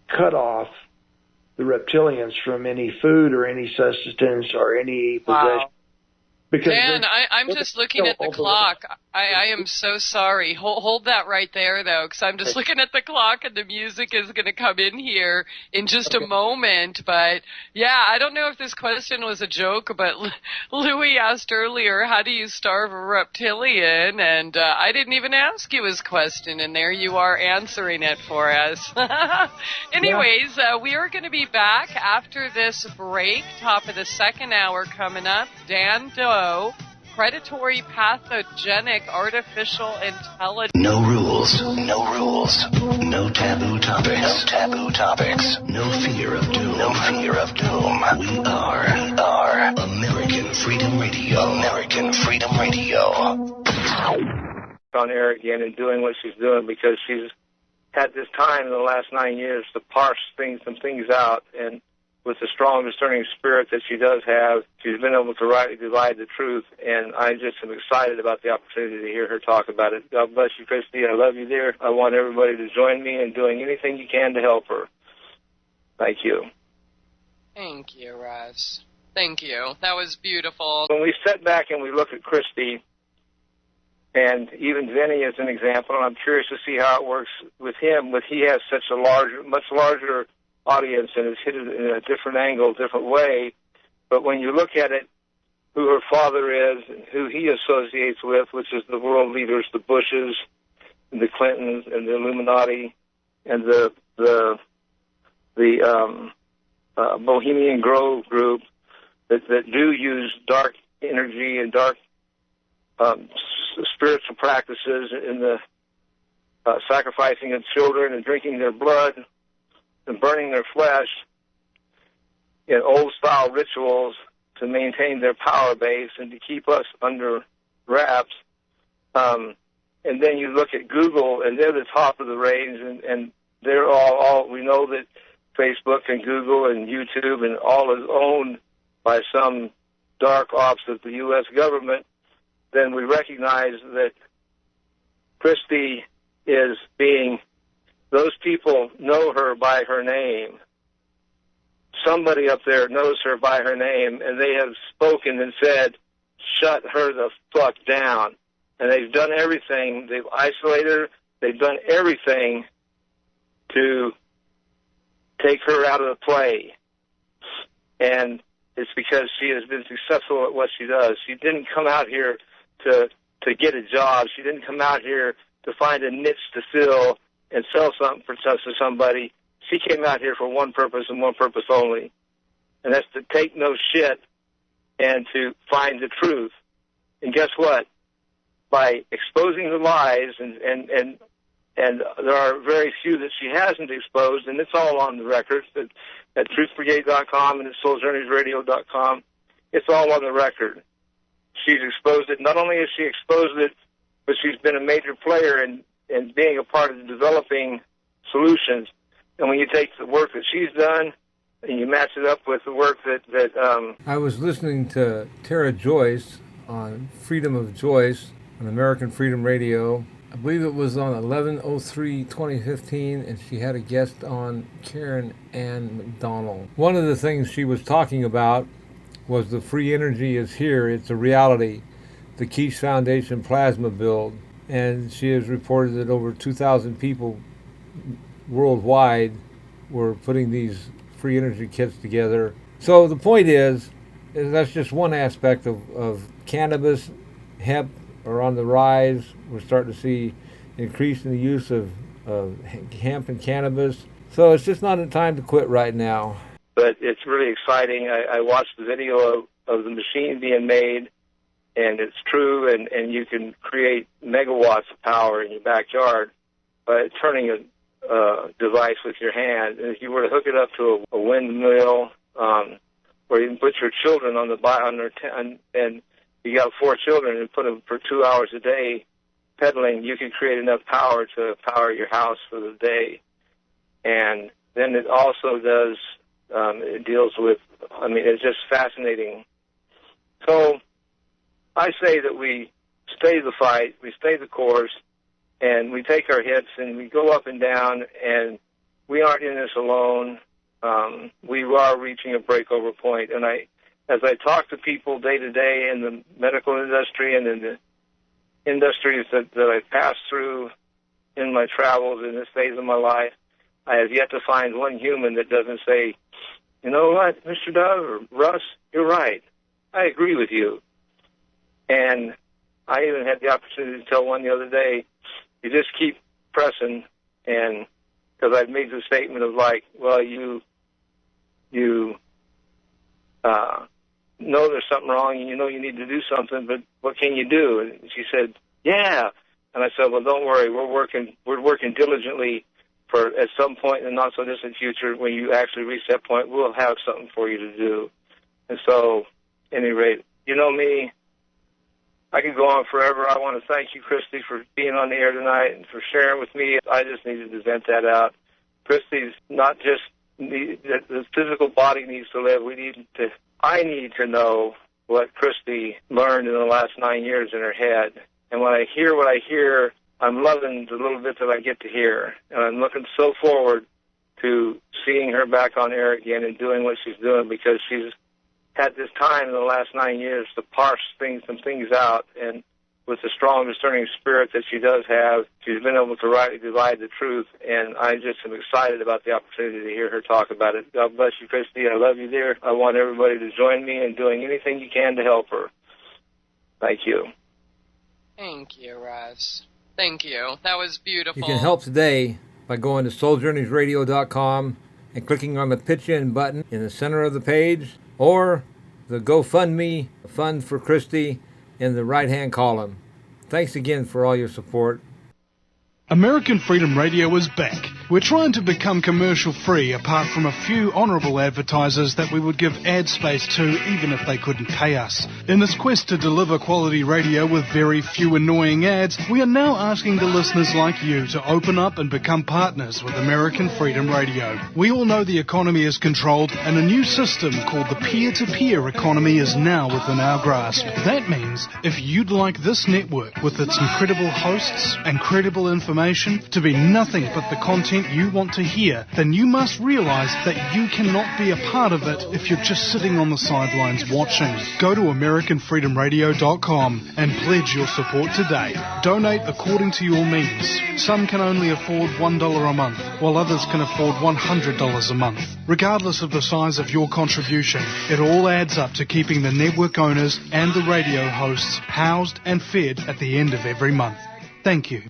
cut off the reptilians from any food or any sustenance or any possession. Wow. Dan, I'm just looking at the clock. I am so sorry. Hold that right there, though, because I'm just looking at the clock, and the music is going to come in here in just a moment. But, yeah, I don't know if this question was a joke, but Louis asked earlier, how do you starve a reptilian? And I didn't even ask you his question, and there you are answering it for us. Anyways, we are going to be back after this break, top of the second hour coming up. Dan Doe, predatory pathogenic artificial intelligence. No rules, no rules, no taboo topics, no taboo topics, no fear of doom, no fear of doom. We are American Freedom Radio, American Freedom Radio. On air again and doing what she's doing because she's had this time in the last 9 years to parse some things out, and with the strong discerning spirit that she does have, she's been able to rightly divide the truth, and I just am excited about the opportunity to hear her talk about it. God bless you, Christie. I love you, dear. I want everybody to join me in doing anything you can to help her. Thank you. Thank you, Russ. Thank you. That was beautiful. When we sit back and we look at Christie, and even Vinny as an example, and I'm curious to see how it works with him, but he has such a much larger audience and has hit it in a different angle, different way. But when you look at it, who her father is and who he associates with, which is the world leaders, the Bushes, and the Clintons, and the Illuminati, and the Bohemian Grove group that do use dark energy and dark spiritual practices in the sacrificing of children and drinking their blood and burning their flesh in old-style rituals to maintain their power base and to keep us under wraps. And then you look at Google, and they're the top of the range, and they're all we know that Facebook and Google and YouTube and all is owned by some dark ops of the U.S. government. Then we recognize that Christie is being, those people know her by her name. Somebody up there knows her by her name, and they have spoken and said, shut her the fuck down. And they've done everything. They've isolated her. They've done everything to take her out of the play. And it's because she has been successful at what she does. She didn't come out here to get a job. She didn't come out here to find a niche to fill and sell something to somebody. She came out here for one purpose and one purpose only, and that's to take no shit and to find the truth. And guess what? By exposing the lies, and there are very few that she hasn't exposed, and it's all on the record at truthbrigade.com and at souljourneysradio.com. It's all on the record. She's exposed it. Not only has she exposed it, but she's been a major player in being a part of developing solutions. And when you take the work that she's done and you match it up with the work that I was listening to Tara Joyce on Freedom of Joyce on American Freedom Radio. I believe it was on 11/03/2015, and she had a guest on, Karen Ann McDonald. One of the things she was talking about was the free energy is here, it's a reality, the Quiche Foundation plasma build. And she has reported that over 2,000 people worldwide were putting these free energy kits together. So the point is that's just one aspect of cannabis. Hemp are on the rise. We're starting to see increase in the use of hemp and cannabis. So it's just not a time to quit right now. But it's really exciting. I watched the video of the machine being made, and it's true, and you can create megawatts of power in your backyard by turning a device with your hand. And if you were to hook it up to a windmill, or you can put your children on and you got 4 children and put them for 2 hours a day pedaling, you can create enough power to power your house for the day. And then it also does, it deals with, it's just fascinating. So I say that we stay the fight, we stay the course, and we take our hits and we go up and down, and we aren't in this alone. We are reaching a breakover point. And as I talk to people day to day in the medical industry and in the industries that I've passed through in my travels in this phase of my life, I have yet to find one human that doesn't say, you know what, Mr. Dove or Russ, you're right. I agree with you. And I even had the opportunity to tell one the other day, you just keep pressing, and because I've made the statement of like, well, you know there's something wrong and you know you need to do something, but what can you do? And she said, yeah. And I said, well, don't worry, we're working diligently for at some point in the not so distant future when you actually reach that point, we'll have something for you to do. And so, at any rate, you know me, I could go on forever. I want to thank you, Christie, for being on the air tonight and for sharing with me. I just needed to vent that out. Christie's not just the physical body needs to live. I need to know what Christie learned in the last 9 years in her head. And when I hear what I hear, I'm loving the little bit that I get to hear. And I'm looking so forward to seeing her back on air again and doing what she's doing, because she's had this time in the last 9 years to parse some things out, and with the strong, discerning spirit that she does have, she's been able to rightly divide the truth, and I just am excited about the opportunity to hear her talk about it. God bless you, Christie. I love you, dear. I want everybody to join me in doing anything you can to help her. Thank you. Thank you, Russ. Thank you. That was beautiful. You can help today by going to souljourneysradio.com and clicking on the Pitch In button in the center of the page, or the GoFundMe Fund for Christie in the right-hand column. Thanks again for all your support. American Freedom Radio is back. We're trying to become commercial-free, apart from a few honourable advertisers that we would give ad space to even if they couldn't pay us. In this quest to deliver quality radio with very few annoying ads, we are now asking the listeners like you to open up and become partners with American Freedom Radio. We all know the economy is controlled, and a new system called the peer-to-peer economy is now within our grasp. That means if you'd like this network with its incredible hosts and credible information to be nothing but the content you want to hear, then you must realize that you cannot be a part of it if you're just sitting on the sidelines watching. Go to AmericanFreedomRadio.com and pledge your support today. Donate according to your means. Some can only afford $1 a month, while others can afford $100 a month. Regardless of the size of your contribution, it all adds up to keeping the network owners and the radio hosts housed and fed at the end of every month. Thank you.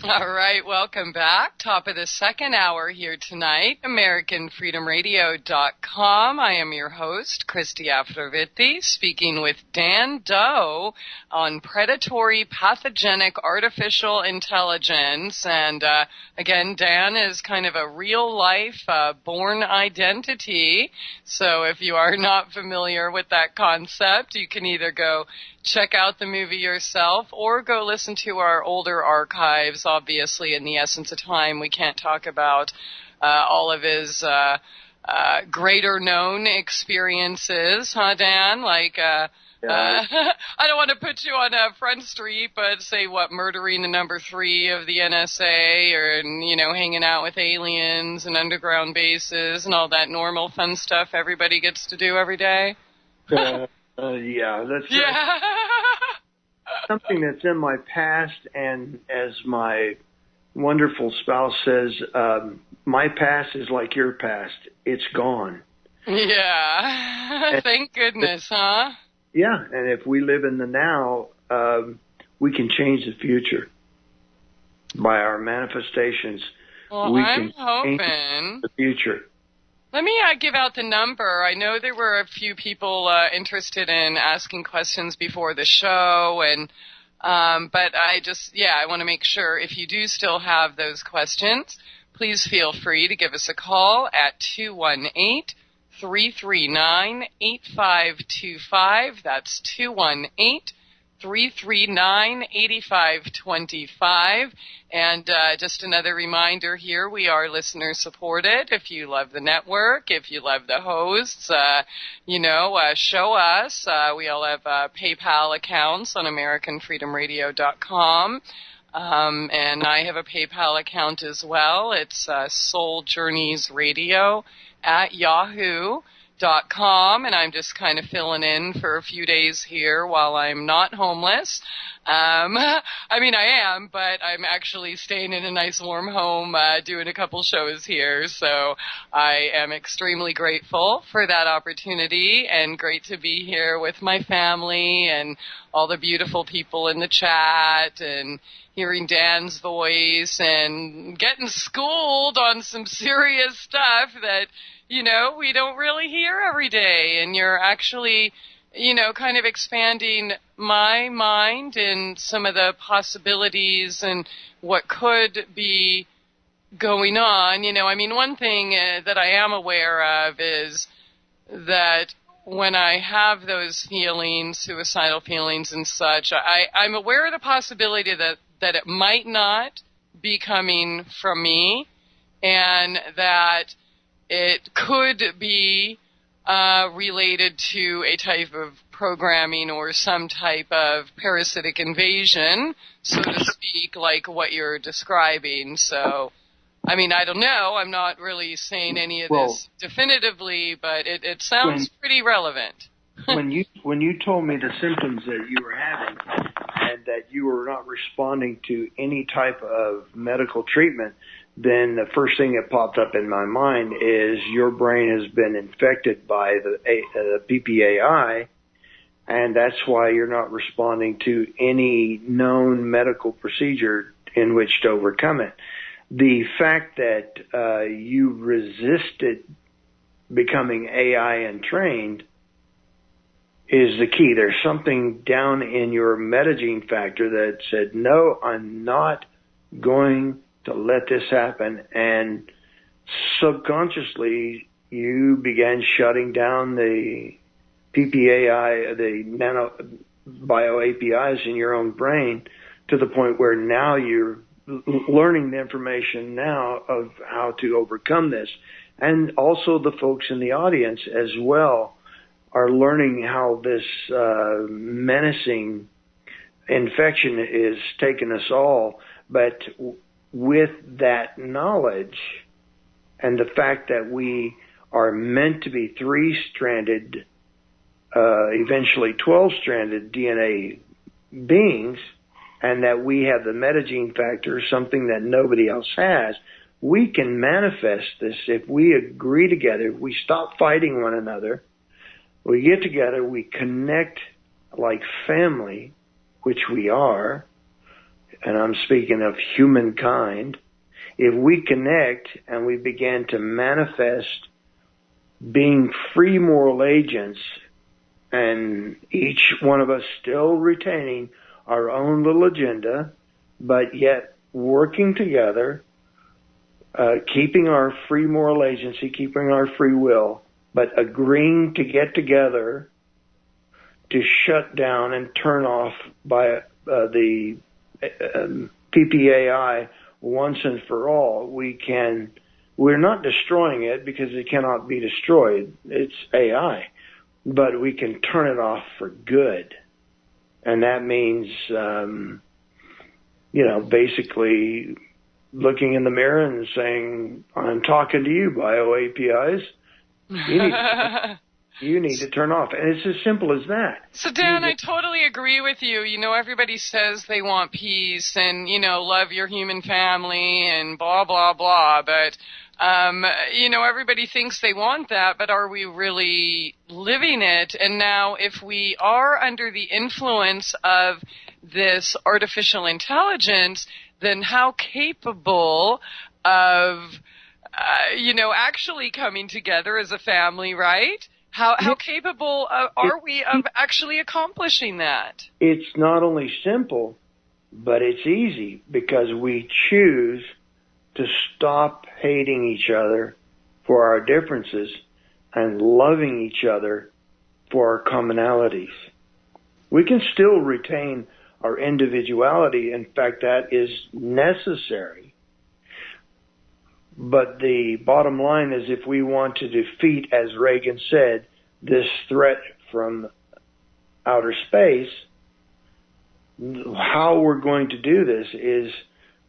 All right, welcome back. Top of the second hour here tonight, AmericanFreedomRadio.com. I am your host, Christie Aphrodite, speaking with Dan Doe on predatory pathogenic artificial intelligence. And again, Dan is kind of a real-life Bourne Identity. So if you are not familiar with that concept, you can either go check out the movie yourself or go listen to our older archives. Obviously, in the essence of time, we can't talk about all of his greater known experiences, huh, Dan? Like, I don't want to put you on Front Street, but say, murdering the number 3 of the NSA, or, hanging out with aliens and underground bases and all that normal fun stuff everybody gets to do every day. That's something that's in my past, and as my wonderful spouse says, my past is like your past. It's gone. Yeah. Thank goodness, huh? Yeah, and if we live in the now, we can change the future. By our manifestations, we can change the future. Let me give out the number. I know there were a few people interested in asking questions before the show, and but I want to make sure if you do still have those questions, please feel free to give us a call at 218-339-8525. That's 218-339-8525. And just another reminder here, we are listener supported. If you love the network, if you love the hosts, show us. We all have PayPal accounts on AmericanFreedomRadio.com. And I have a PayPal account as well. It's souljourneysradio@yahoo.com, and I'm just kind of filling in for a few days here while I'm not homeless. I am, but I'm actually staying in a nice warm home, doing a couple shows here, so I am extremely grateful for that opportunity, and great to be here with my family and all the beautiful people in the chat, and hearing Dan's voice, and getting schooled on some serious stuff that, we don't really hear every day, and you're actually, kind of expanding my mind and some of the possibilities and what could be going on. One thing that I am aware of is that when I have those feelings, suicidal feelings and such, I'm aware of the possibility that it might not be coming from me, and that it could be related to a type of programming or some type of parasitic invasion, so to speak, like what you're describing. So, I don't know. I'm not really saying any of this definitively, but it sounds pretty relevant. when you told me the symptoms that you were having and that you were not responding to any type of medical treatment, then the first thing that popped up in my mind is your brain has been infected by the PPAI, and that's why you're not responding to any known medical procedure in which to overcome it. The fact that you resisted becoming AI and trained is the key. There's something down in your metagene factor that said, no, I'm not going to let this happen. And subconsciously, you began shutting down the PPAI, the nanobio APIs in your own brain to the point where now you're learning the information now of how to overcome this. And also the folks in the audience as well are learning how this menacing infection is taking us all. But with that knowledge and the fact that we are meant to be 3-stranded, eventually 12-stranded DNA beings, and that we have the metagene factor, something that nobody else has, we can manifest this if we agree together, we stop fighting one another, we get together, we connect like family, which we are, and I'm speaking of humankind. If we connect and we begin to manifest being free moral agents, and each one of us still retaining our own little agenda, but yet working together, keeping our free moral agency, keeping our free will, but agreeing to get together to shut down and turn off by the PPAI once and for all, we're not destroying it because it cannot be destroyed. It's AI. But we can turn it off for good. And that means, basically looking in the mirror and saying, I'm talking to you, bio APIs. You need to turn off. And it's as simple as that. So, Dan, I totally agree with you. Everybody says they want peace and, love your human family and blah, blah, blah. But, everybody thinks they want that, but are we really living it? And now if we are under the influence of this artificial intelligence, then how capable of, actually coming together as a family, right? How capable are we of actually accomplishing that? It's not only simple, but it's easy because we choose to stop hating each other for our differences and loving each other for our commonalities. We can still retain our individuality. In fact, that is necessary. But the bottom line is if we want to defeat, as Reagan said, this threat from outer space, how we're going to do this is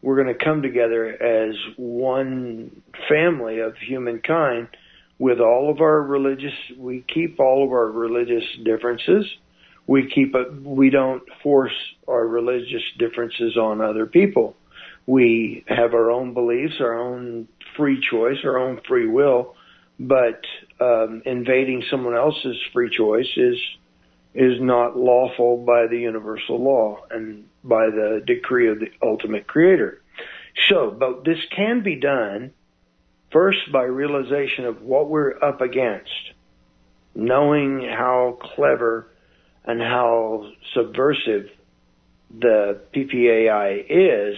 we're going to come together as one family of humankind with all of our we keep all of our religious differences. We don't force our religious differences on other people. We have our own beliefs, our own free choice, our own free will, but invading someone else's free choice is not lawful by the universal law and by the decree of the ultimate creator. So, but this can be done first by realization of what we're up against, knowing how clever and how subversive the PPAI is.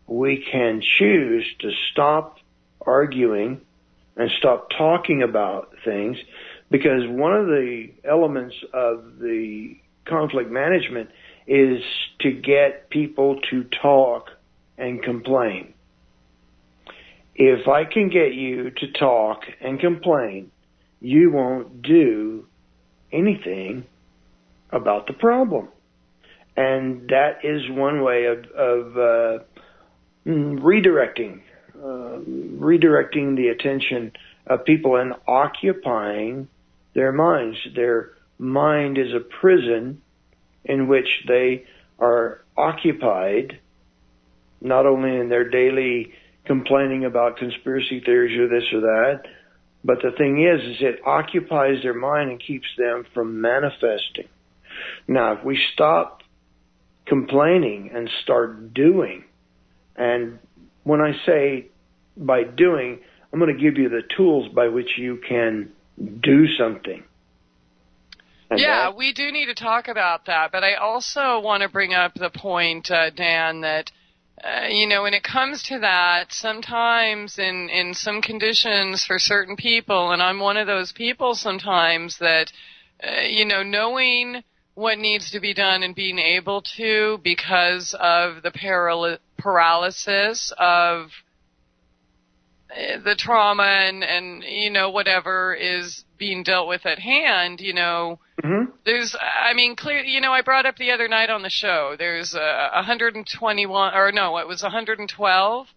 We can choose to stop arguing and stop talking about things, because one of the elements of the conflict management is to get people to talk and complain. If I can get you to talk and complain, you won't do anything about the problem. And that is one way of redirecting the attention of people and occupying their minds. They're mind is a prison in which they are occupied, not only in their daily complaining about conspiracy theories or this or that, but the thing is it occupies their mind and keeps them from manifesting. Now, if we stop complaining and start doing, and when I say by doing, I'm going to give you the tools by which you can do something. And yeah, we do need to talk about that, but I also want to bring up the point, Dan, that when it comes to that, sometimes in some conditions for certain people, and I'm one of those people sometimes that, knowing what needs to be done and being able to because of the paralysis of the trauma and whatever is being dealt with at hand, there's, clear, I brought up the other night on the show, there's 112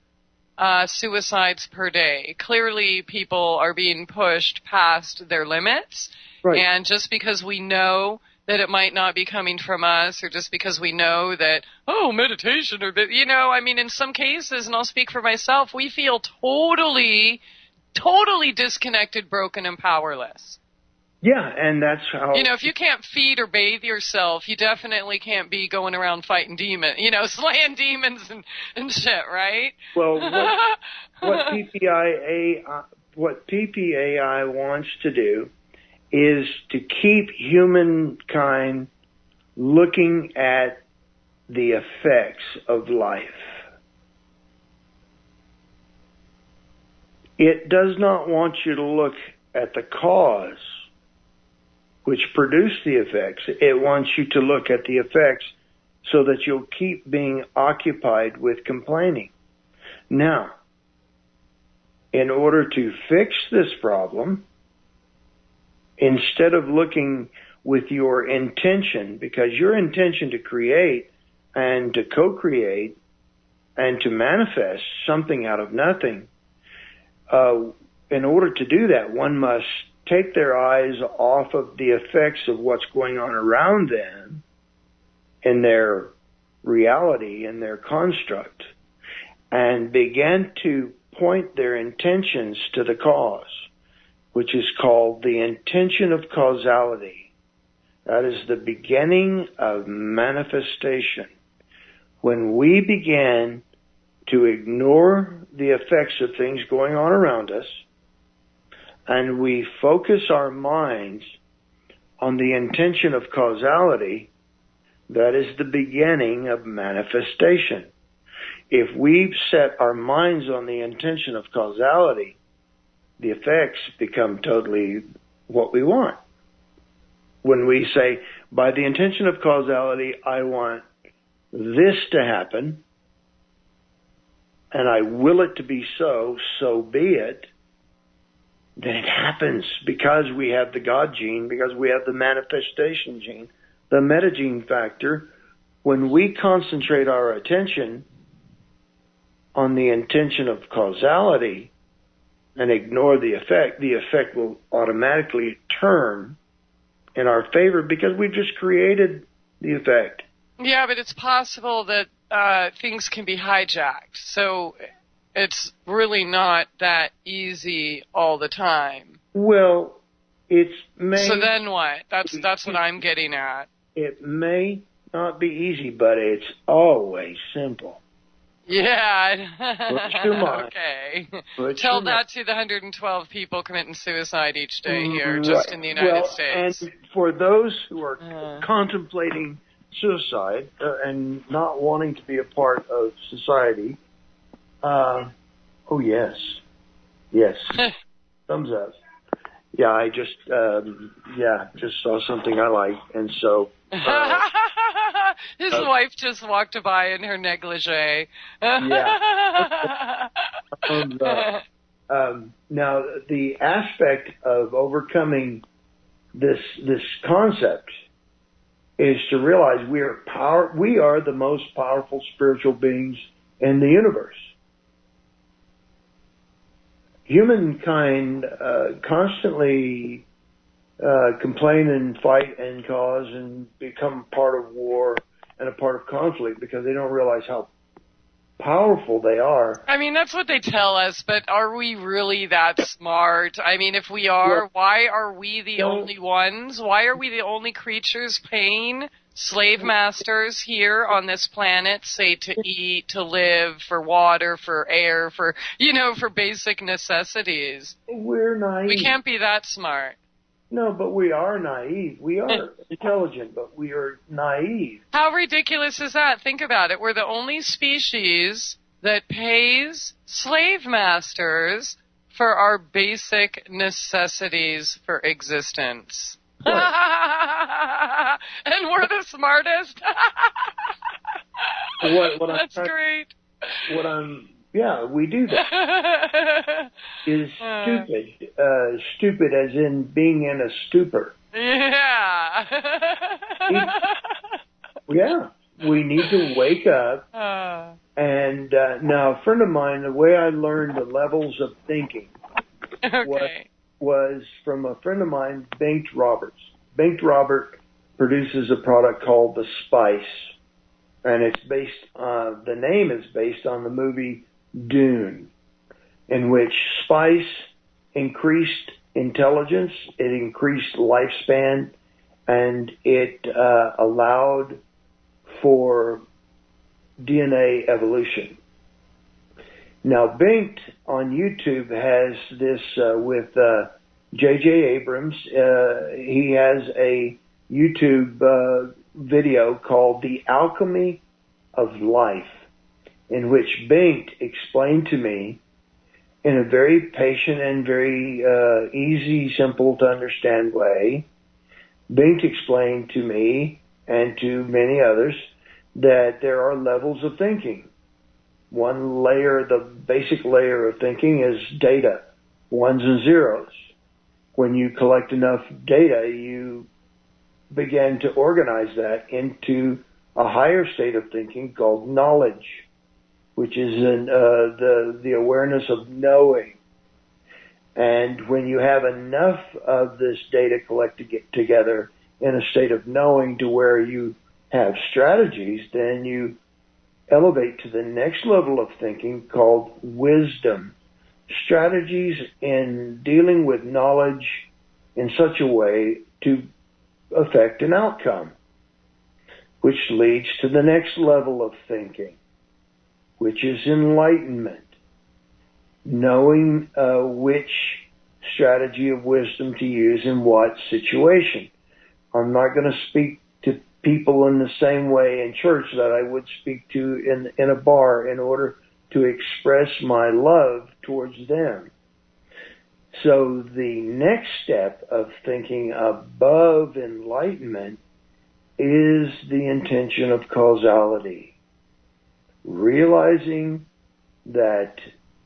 suicides per day. Clearly people are being pushed past their limits. Right. And just because we know that it might not be coming from us, or just because we know that, meditation, or, in some cases, and I'll speak for myself, we feel totally disconnected, broken, and powerless. Yeah, and that's how... if you can't feed or bathe yourself, you definitely can't be going around fighting demons, slaying demons and shit, right? Well, what PPAI wants to do is to keep humankind looking at the effects of life. It does not want you to look at the cause which produced the effects. It wants you to look at the effects so that you'll keep being occupied with complaining. Now, in order to fix this problem, instead of looking with your intention, because your intention to create and to co-create and to manifest something out of nothing, in order to do that, one must take their eyes off of the effects of what's going on around them in their reality, in their construct, and begin to point their intentions to the cause, which is called the intention of causality. That is the beginning of manifestation. When we begin to ignore the effects of things going on around us, and we focus our minds on the intention of causality, that is the beginning of manifestation. If we set our minds on the intention of causality, the effects become totally what we want. When we say, by the intention of causality, I want this to happen, and I will it to be so, so be it, then it happens because we have the God gene, because we have the manifestation gene, the metagene factor. When we concentrate our attention on the intention of causality and ignore the effect will automatically turn in our favor because we've just created the effect. Yeah, but it's possible that things can be hijacked. So it's really not that easy all the time. Well, So then what? That's what I'm getting at. It may not be easy, but it's always simple. Yeah. Put your mind. Okay. Tell that to the 112 people committing suicide each day here, just in the United States. And for those who are contemplating suicide and not wanting to be a part of society, yes, thumbs up. Yeah, I just saw something I like, and so. His wife just walked by in her negligee. Yeah. Now, the aspect of overcoming this concept is to realize we are the most powerful spiritual beings in the universe. Humankind constantly complain and fight and cause and become part of war and a part of conflict because they don't realize how powerful they are. I mean, that's what they tell us, but are we really that smart? I mean, if we are, why are we the only ones? Why are we the only creatures paying slave masters here on this planet, say, to eat, to live, for water, for air, for, for basic necessities? We're naive. We can't be that smart. No, but we are naive. We are intelligent, but we are naive. How ridiculous is that? Think about it. We're the only species that pays slave masters for our basic necessities for existence. Right. And we're the smartest. That's great. We do that. Is stupid. Stupid as in being in a stupor. Yeah. Yeah. We need to wake up. And now, a friend of mine, the way I learned the levels of thinking was from a friend of mine, Bengt Roberts. Bengt Robert produces a product called the Spice. And it's the name is based on the movie Dune, in which spice increased intelligence, it increased lifespan, and it allowed for DNA evolution. Now, Bengt on YouTube has this with J.J. Abrams. He has a YouTube video called The Alchemy of Life, in which Bengt explained to me in a very patient and very easy, simple to understand way. Bengt explained to me and to many others that there are levels of thinking. One layer, the basic layer of thinking, is data, ones and zeros. When you collect enough data, you begin to organize that into a higher state of thinking called knowledge, which is the awareness of knowing. And when you have enough of this data collected together in a state of knowing to where you have strategies, then you elevate to the next level of thinking called wisdom. Strategies in dealing with knowledge in such a way to affect an outcome, which leads to the next level of thinking, which is enlightenment, knowing which strategy of wisdom to use in what situation. I'm not going to speak to people in the same way in church that I would speak to in a bar in order to express my love towards them. So the next step of thinking above enlightenment is the intention of causality. Realizing that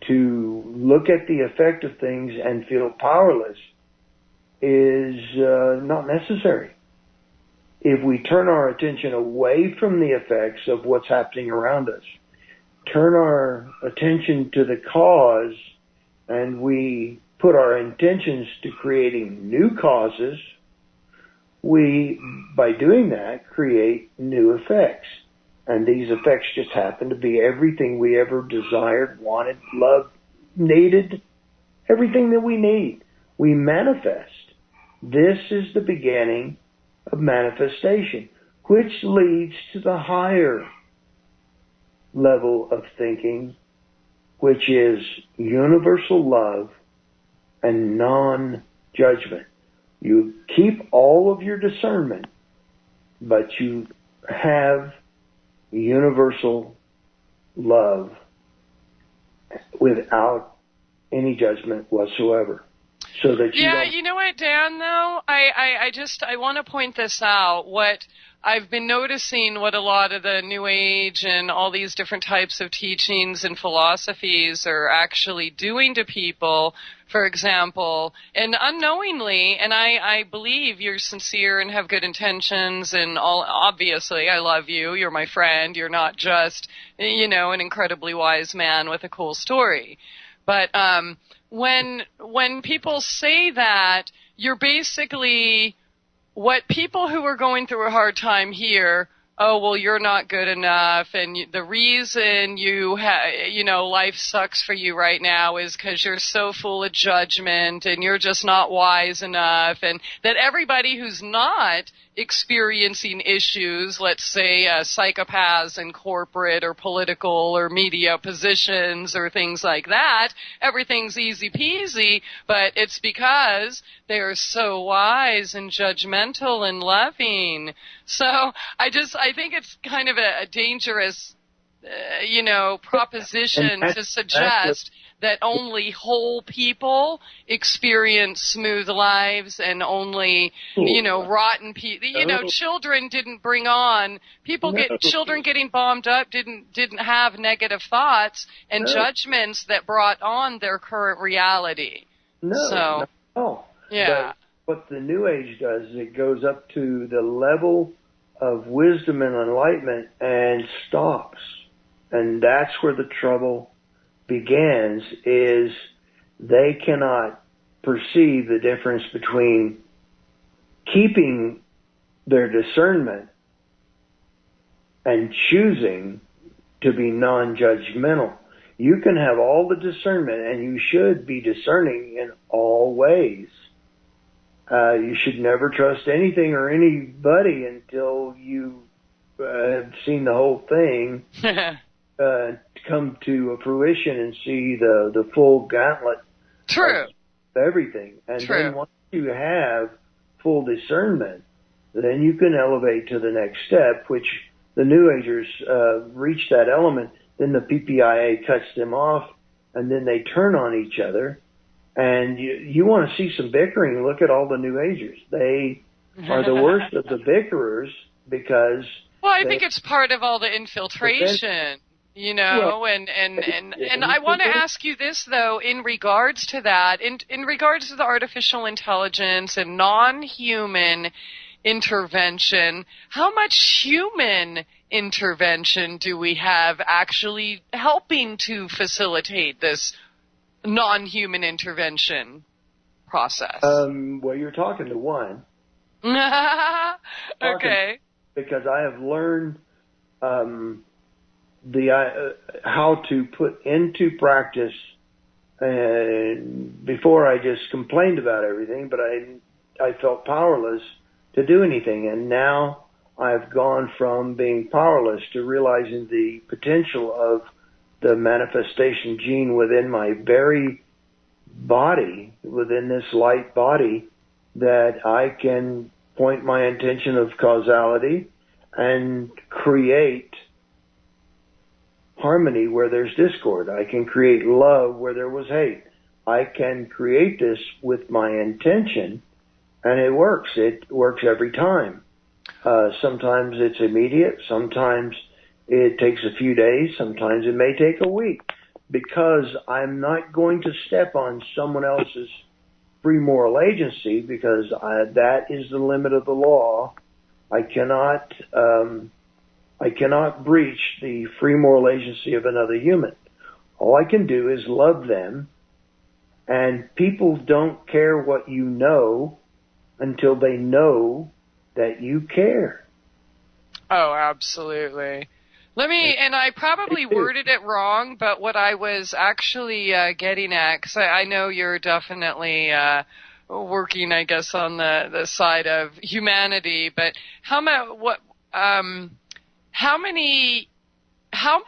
to look at the effect of things and feel powerless is not necessary. If we turn our attention away from the effects of what's happening around us, turn our attention to the cause, and we put our intentions to creating new causes, we, by doing that, create new effects. And these effects just happen to be everything we ever desired, wanted, loved, needed, everything that we need. We manifest. This is the beginning of manifestation, which leads to the higher level of thinking, which is universal love and non-judgment. You keep all of your discernment, but you have universal love without any judgment whatsoever. So that you know what, Dan, though? I want to point this out. What I've been noticing, what a lot of the New Age and all these different types of teachings and philosophies are actually doing to people, for example, and unknowingly, and I believe you're sincere and have good intentions, and obviously I love you, you're my friend, you're not just, an incredibly wise man with a cool story. But when people say that, you're basically what people who are going through a hard time hear. Oh, well, you're not good enough, and the reason life sucks for you right now is because you're so full of judgment, and you're just not wise enough, and that everybody who's not experiencing issues, let's say psychopaths in corporate or political or media positions or things like that, everything's easy peasy, but it's because they're so wise and judgmental and loving. So I think it's kind of a dangerous, proposition to suggest that only whole people experience smooth lives and only, rotten people. Children didn't bring on children getting bombed up didn't have negative thoughts and judgments that brought on their current reality. No. Yeah. But what the New Age does is it goes up to the level of wisdom and enlightenment and stops. And that's where the trouble begins, is they cannot perceive the difference between keeping their discernment and choosing to be non-judgmental. You can have all the discernment, and you should be discerning in all ways. You should never trust anything or anybody until you have seen the whole thing come to fruition and see the full gauntlet of everything. And then once you have full discernment, then you can elevate to the next step, which the New Agers reach that element. Then the PPIA cuts them off, and then they turn on each other. And you want to see some bickering, look at all the New Agers. They are the worst of the bickerers because... Well, I think it's part of all the infiltration, and I want to ask you this, though, in regards to that, in regards to the artificial intelligence and non-human intervention, how much human intervention do we have actually helping to facilitate this non-human intervention process? Well, you're talking to one. Okay. Because I have learned how to put into practice, and before I just complained about everything, but I felt powerless to do anything, and now I've gone from being powerless to realizing the potential of the manifestation gene within my very body, within this light body, that I can point my intention of causality and create harmony where there's discord. I can create love where there was hate. I can create this with my intention, and it works. It works every time. Sometimes it's immediate. Sometimes it takes a few days. Sometimes it may take a week, because I'm not going to step on someone else's free moral agency, because that is the limit of the law. I cannot breach the free moral agency of another human. All I can do is love them, and people don't care what you know until they know that you care. Oh, absolutely. And I probably worded it wrong, but what I was actually getting at, because I know you're definitely working, I guess, on the side of humanity, but how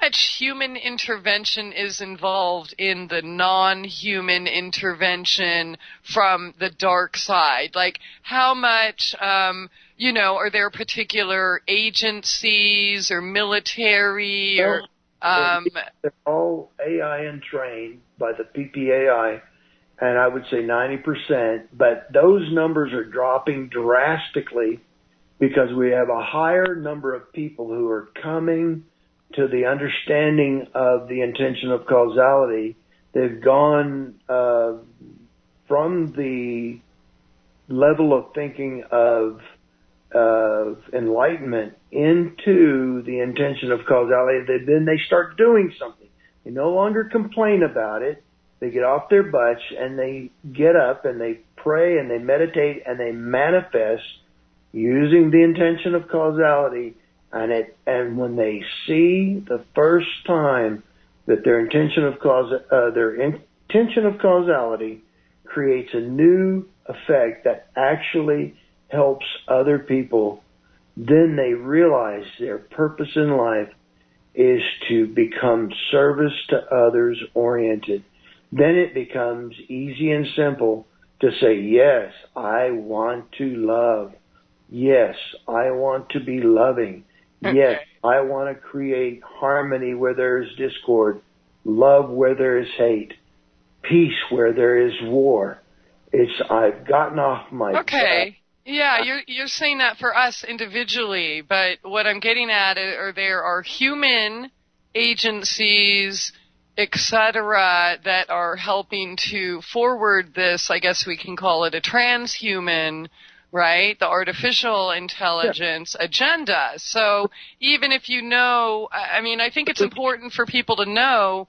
much human intervention is involved in the non-human intervention from the dark side? Like, how much, are there particular agencies or military or... They're all AI trained by the PPAI, and I would say 90%, but those numbers are dropping drastically because we have a higher number of people who are coming to the understanding of the intention of causality. They've gone from the level of thinking of enlightenment into the intention of causality. Then they start doing something. They no longer complain about it. They get off their butts and they get up and they pray and they meditate and they manifest using the intention of causality. And when they see the first time that their intention of causality creates a new effect that actually helps other people, then they realize their purpose in life is to become service to others oriented. Then it becomes easy and simple to say, yes, I want to love. Yes, I want to be loving. Yes, I want to create harmony where there is discord, love where there is hate, peace where there is war. I've gotten off my Okay. Yeah, you're saying that for us individually, but what I'm getting at are there are human agencies, etc., that are helping to forward this, I guess we can call it a transhuman, right? The artificial intelligence agenda. So even if you know, I mean, I think it's important for people to know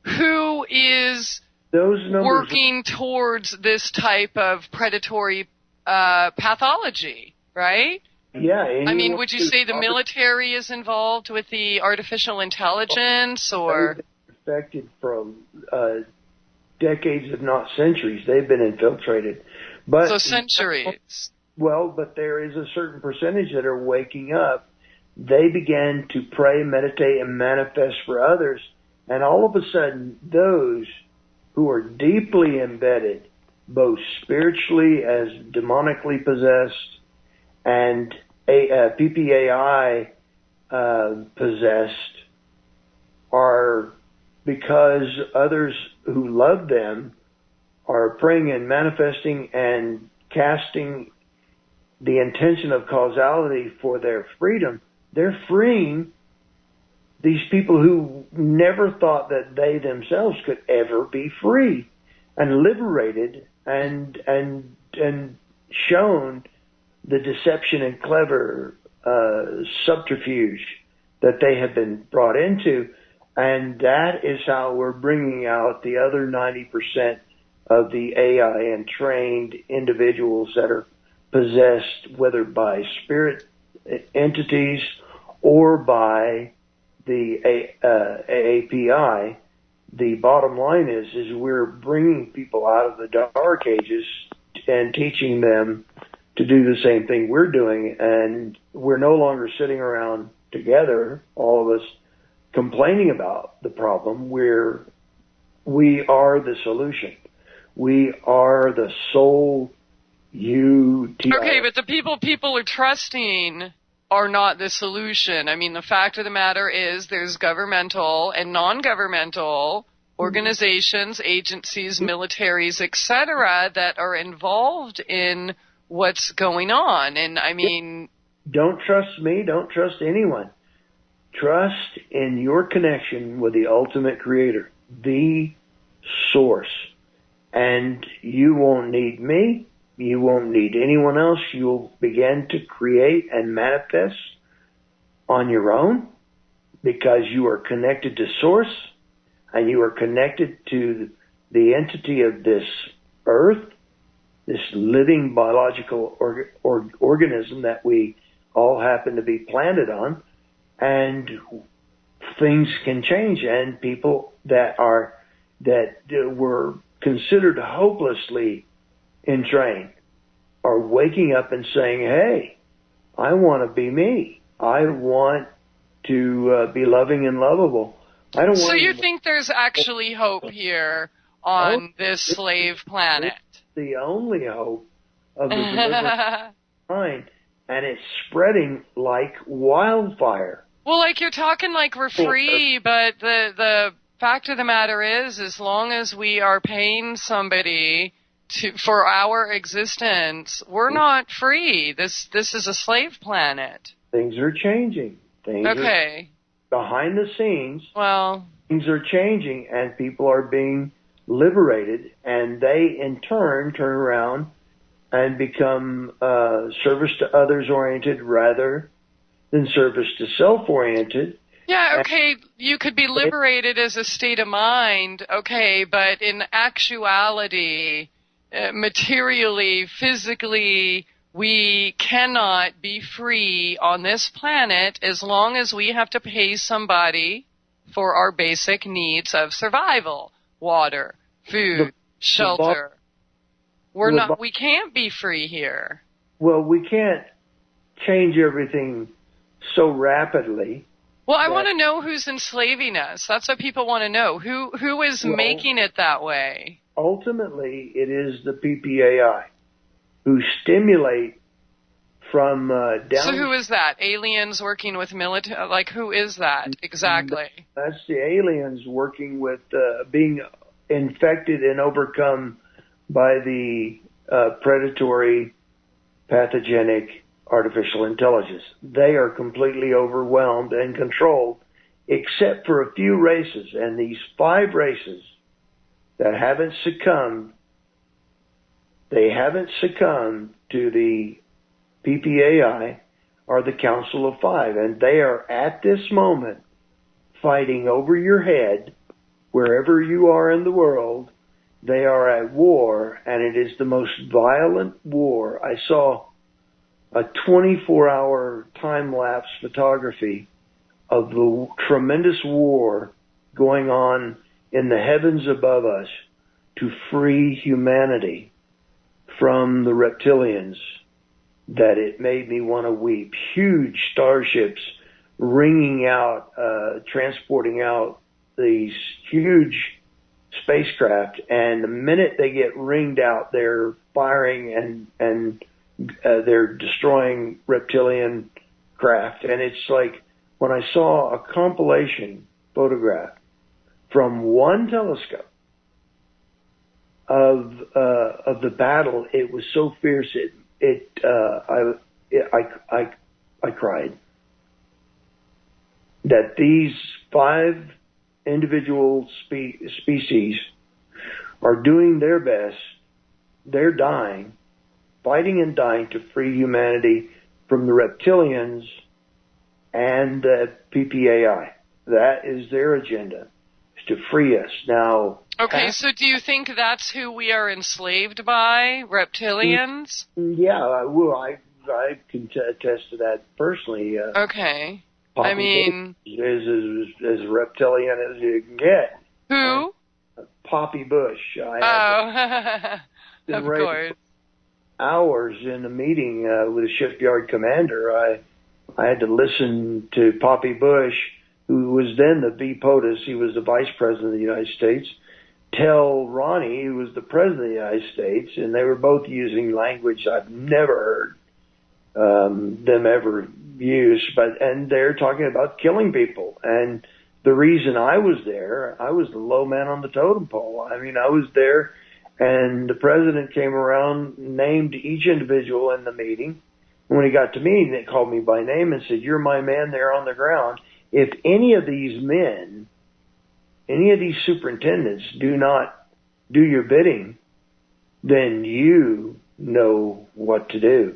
who is working towards this type of predatory pathology, right? Yeah. I mean, would you say the military is involved with the artificial intelligence, or? They've been affected from decades, if not centuries. They've been infiltrated. So centuries. Well, but there is a certain percentage that are waking up. They began to pray, meditate, and manifest for others. And all of a sudden, those who are deeply embedded, both spiritually as demonically possessed and PPAI possessed, are, because others who love them are praying and manifesting and casting the intention of causality for their freedom, they're freeing these people who never thought that they themselves could ever be free and liberated and shown the deception and clever subterfuge that they have been brought into. And that is how we're bringing out the other 90% of the AI and trained individuals that are possessed, whether by spirit entities or by the AAPI. The bottom line is we're bringing people out of the dark ages and teaching them to do the same thing we're doing. And we're no longer sitting around together, all of us, complaining about the problem. We are the solution. We are the sole UTI. Okay, but the people are trusting are not the solution. I mean, the fact of the matter is there's governmental and non-governmental organizations, agencies, militaries, etc., that are involved in what's going on. And I mean... Don't trust me. Don't trust anyone. Trust in your connection with the ultimate creator, the source. And you won't need me. You won't need anyone else. You'll begin to create and manifest on your own because you are connected to source and you are connected to the entity of this earth, this living biological organism that we all happen to be planted on. And things can change, and people that were considered hopelessly entrained are waking up and saying, hey, I want to be me. I want to be loving and lovable. I don't want. So you think there's actually hope here on this slave planet? It's the only hope of the deliverance mind, and it's spreading like wildfire. Well, like you're talking like we're free, but the fact of the matter is, as long as we are paying somebody for our existence, we're not free. This is a slave planet. Things are changing. Things are behind the scenes. Well, things are changing, and people are being liberated, and they in turn turn around and become service to others oriented rather than service to self oriented. Yeah, okay, you could be liberated as a state of mind, okay, but in actuality, materially, physically, we cannot be free on this planet as long as we have to pay somebody for our basic needs of survival. Water, food, shelter. We can't be free here. Well, we can't change everything so rapidly. Well, I want to know who's enslaving us. That's what people want to know. Who is making it that way? Ultimately, it is the PPAI who stimulate from down. So who is that? Aliens working with military? Like, who is that exactly? That's the aliens working with being infected and overcome by the predatory, pathogenic artificial intelligence. They are completely overwhelmed and controlled, except for a few races. And these 5 races that haven't succumbed, they haven't succumbed to the PPAI are the Council of 5. And they are at this moment fighting over your head wherever you are in the world. They are at war, and it is the most violent war. I saw a 24-hour time-lapse photography of the tremendous war going on in the heavens above us to free humanity from the reptilians, that it made me want to weep. Huge starships ringing out, transporting out these huge spacecraft, and the minute they get ringed out, they're firing and they're destroying reptilian craft. And it's like when I saw a compilation photograph from one telescope of the battle, it was so fierce I cried. That these 5 individual species are doing their best. They're dying, fighting and dying to free humanity from the reptilians and the PPAI. That is their agenda, is to free us. Now, okay, so do you think that's who we are enslaved by, reptilians? Yeah, well, I can attest to that personally. Okay. Poppy I mean, is as reptilian as you can get. Who? Poppy Bush. Of course. Hours in a meeting with a shipyard commander. I had to listen to Poppy Bush, who was then the POTUS. He was the vice president of the United States. Tell Ronnie, who was the president of the United States, and they were both using language I've never heard them ever use, and they're talking about killing people. And the reason I was there, I was the low man on the totem pole. I mean, I was there, and the president came around, named each individual in the meeting. And when he got to me, they called me by name and said, "You're my man there on the ground. If any of these men, any of these superintendents do not do your bidding, then you know what to do."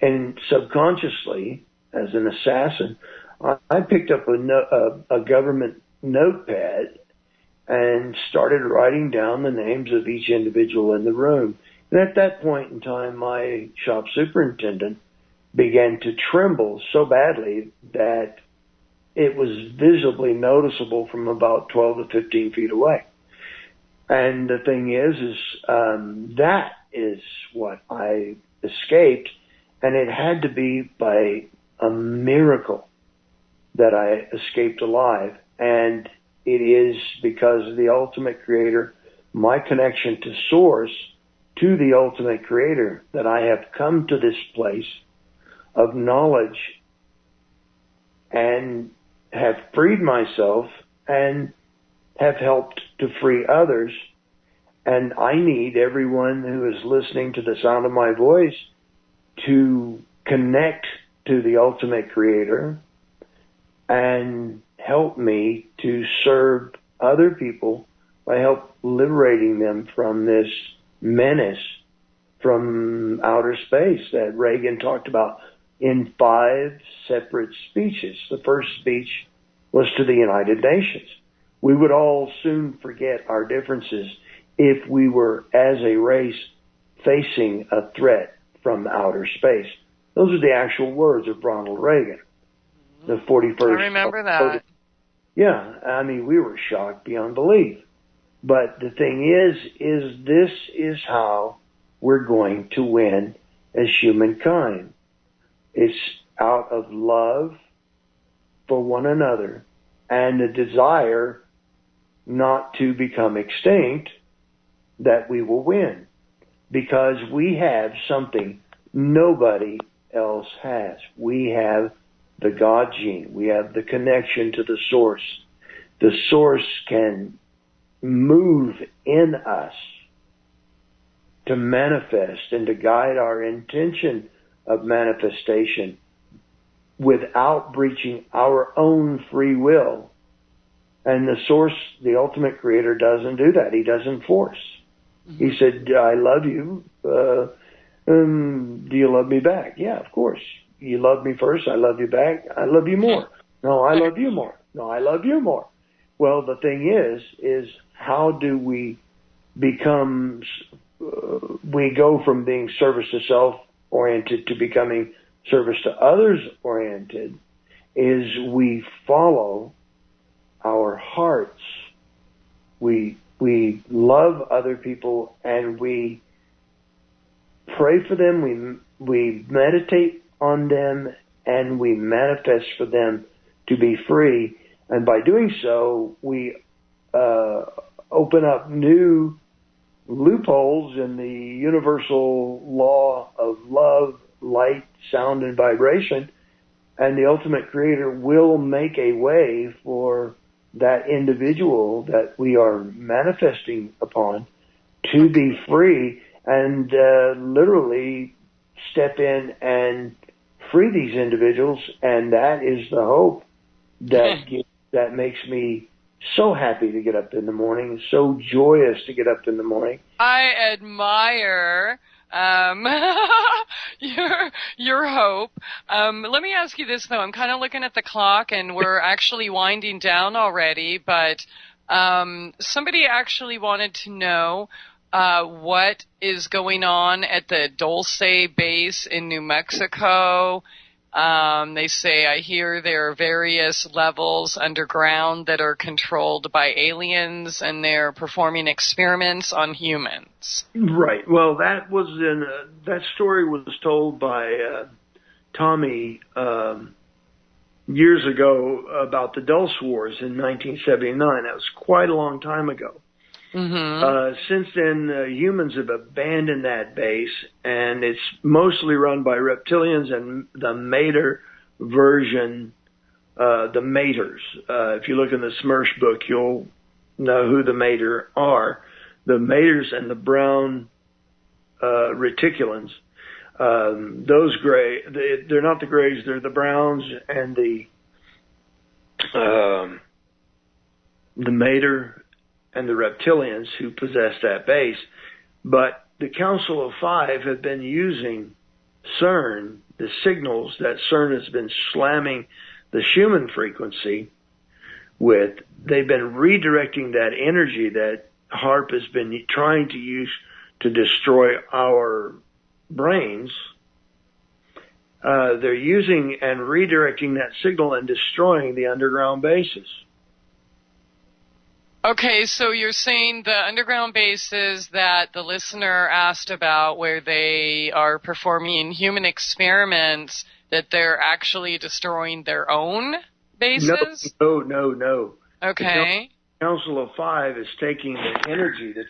And subconsciously, as an assassin, I picked up a government notepad and started writing down the names of each individual in the room. And at that point in time, my shop superintendent began to tremble so badly that it was visibly noticeable from about 12 to 15 feet away. And the thing is that is what I escaped, and it had to be by a miracle that I escaped alive. And it is because of the ultimate creator, my connection to source, to the ultimate creator, that I have come to this place of knowledge and have freed myself and have helped to free others. And I need everyone who is listening to the sound of my voice to connect to the ultimate creator and help me to serve other people by help liberating them from this menace from outer space that Reagan talked about in 5 separate speeches. The first speech was to the United Nations. We would all soon forget our differences if we were, as a race, facing a threat from outer space. Those are the actual words of Ronald Reagan, the 41st. I remember that. Yeah, I mean, we were shocked beyond belief. But the thing is this is how we're going to win as humankind. It's out of love for one another and a desire not to become extinct that we will win, because we have something nobody else has. We have the God gene. We have the connection to the source. The source can move in us to manifest and to guide our intention of manifestation without breaching our own free will. And the source, the ultimate creator, doesn't do that. He doesn't force. Mm-hmm. He said, I love you. Do you love me back? Yeah, of course. You love me first. I love you back. I love you more. No, I love you more. No, I love you more. Well, the thing is how do we become, we go from being service to self oriented to becoming service to others oriented, is we follow our hearts. We love other people and we pray for them. We meditate on them and we manifest for them to be free. And by doing so, we open up new loopholes in the universal law of love, light, sound, and vibration. And the ultimate creator will make a way for that individual that we are manifesting upon to be free and literally step in and free these individuals. And that is the hope that makes me so happy to get up in the morning, so joyous to get up in the morning. I admire your hope. Let me ask you this, though. I'm kind of looking at the clock, and we're actually winding down already, but somebody actually wanted to know what is going on at the Dulce base in New Mexico. They say, I hear there are various levels underground that are controlled by aliens, and they're performing experiments on humans. Right. Well, that story was told by Tommy years ago about the Dulce Wars in 1979. That was quite a long time ago. Mm-hmm. Since then, humans have abandoned that base, and it's mostly run by reptilians and the Mater version, the Maters. If you look in the Smersh book, you'll know who the Mater are. The Maters and the brown reticulans. Those gray, they're not the grays, they're the browns and the Mater and the reptilians who possess that base. But the Council of Five have been using CERN, the signals that CERN has been slamming the Schumann frequency with. They've been redirecting that energy that HARP has been trying to use to destroy our brains. They're using and redirecting that signal and destroying the underground bases. Okay, so you're saying the underground bases that the listener asked about, where they are performing human experiments, that they're actually destroying their own bases? No. Okay. The Council of Five is taking the energy, the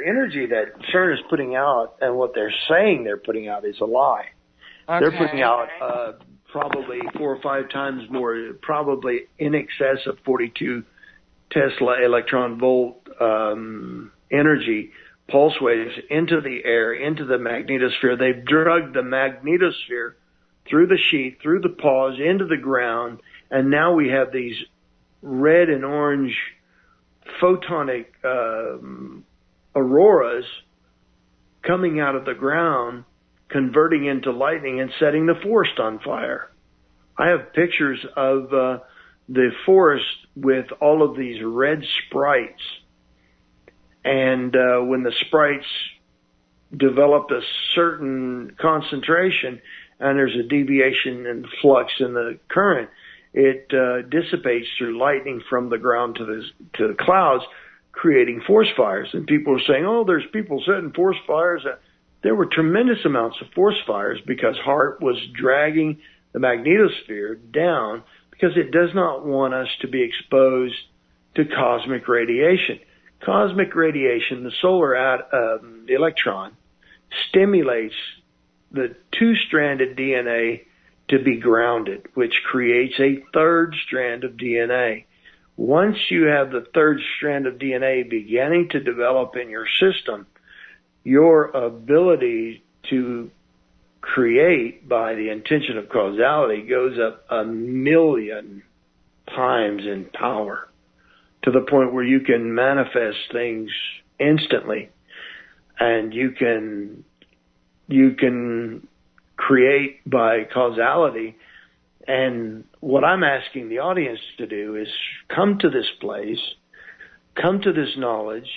energy that CERN is putting out, and what they're saying they're putting out is a lie. Okay. They're putting out probably 4 or 5 times more, probably in excess of 42 Tesla electron volt energy pulse waves into the air, into the magnetosphere. They've drugged the magnetosphere through the sheet, through the pause, into the ground, and now we have these red and orange photonic auroras coming out of the ground, converting into lightning and setting the forest on fire. I have pictures of the forest with all of these red sprites. And when the sprites develop a certain concentration and there's a deviation and flux in the current, it dissipates through lightning from the ground to the clouds, creating forest fires. And people are saying, oh, there's people setting forest fires. There were tremendous amounts of forest fires because HAARP was dragging the magnetosphere down because it does not want us to be exposed to cosmic radiation. Cosmic radiation, the solar the electron, stimulates the two-stranded DNA to be grounded, which creates a third strand of DNA. Once you have the third strand of DNA beginning to develop in your system, your ability to create by the intention of causality goes up 1,000,000 times in power, to the point where you can manifest things instantly, and you can create by causality. And what I'm asking the audience to do is come to this place, come to this knowledge,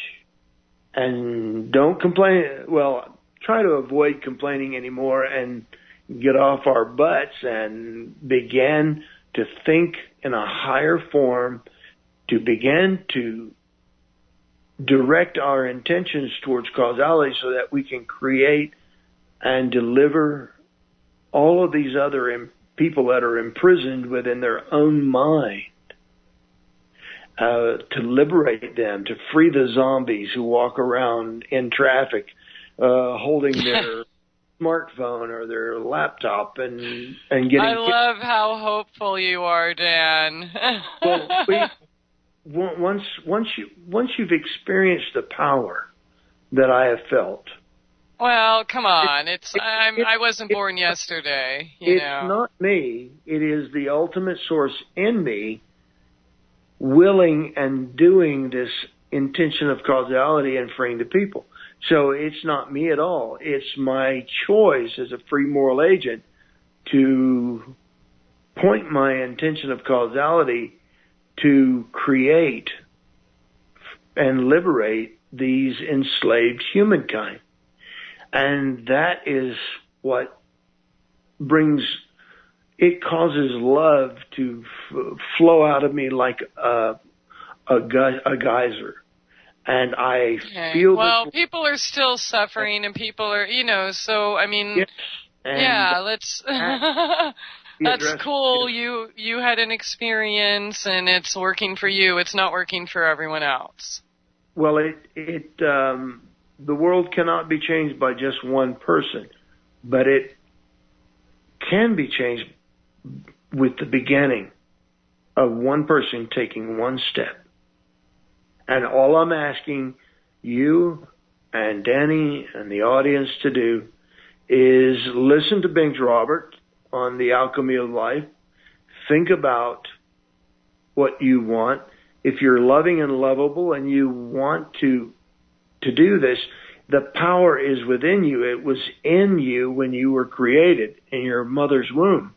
and don't complain. Well, try to avoid complaining anymore and get off our butts and begin to think in a higher form, to begin to direct our intentions towards causality so that we can create and deliver all of these other people that are imprisoned within their own mind, to liberate them, to free the zombies who walk around in traffic holding their smartphone or their laptop and getting... I love how hopeful you are, Dan. Well, once you've experienced the power that I have felt... Well, come on. I wasn't born yesterday. You know. It's not me. It is the ultimate source in me willing and doing this intention of causality and freeing the people. So it's not me at all. It's my choice as a free moral agent to point my intention of causality to create and liberate these enslaved humankind. And that is what it causes love to flow out of me like a geyser. And I feel... Well, people are still suffering, and people are, so, I mean, yes, let's... That's cool. You had an experience, and it's working for you. It's not working for everyone else. Well, the world cannot be changed by just one person, but it can be changed with the beginning of one person taking one step. And all I'm asking you and Danny and the audience to do is listen to Bing's Robert on The Alchemy of Life. Think about what you want. If you're loving and lovable and you want to do this, the power is within you. It was in you when you were created in your mother's womb.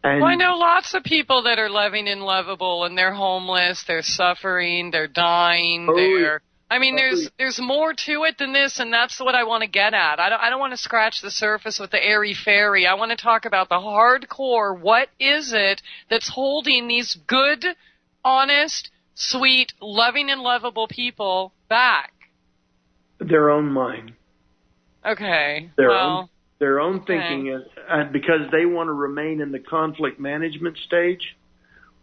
And I know lots of people that are loving and lovable, and they're homeless, they're suffering, they're dying, there's more to it than this, and that's what I want to get at. I don't want to scratch the surface with the airy-fairy. I want to talk about the hardcore. What is it that's holding these good, honest, sweet, loving and lovable people back? Their own mind. Okay. Their own thinking is, because they want to remain in the conflict management stage.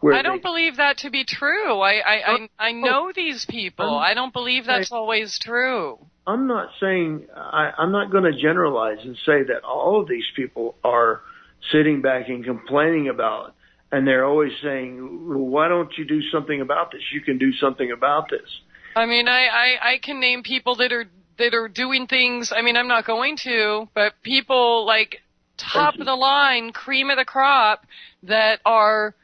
I don't believe that to be true. I know these people. I don't believe that's always true. I'm not saying, I'm not going to generalize and say that all of these people are sitting back and complaining about, and they're always saying, well, why don't you do something about this? You can do something about this. I mean, I can name people that are doing things. I mean, I'm not going to, but people like top of the line, cream of the crop, that are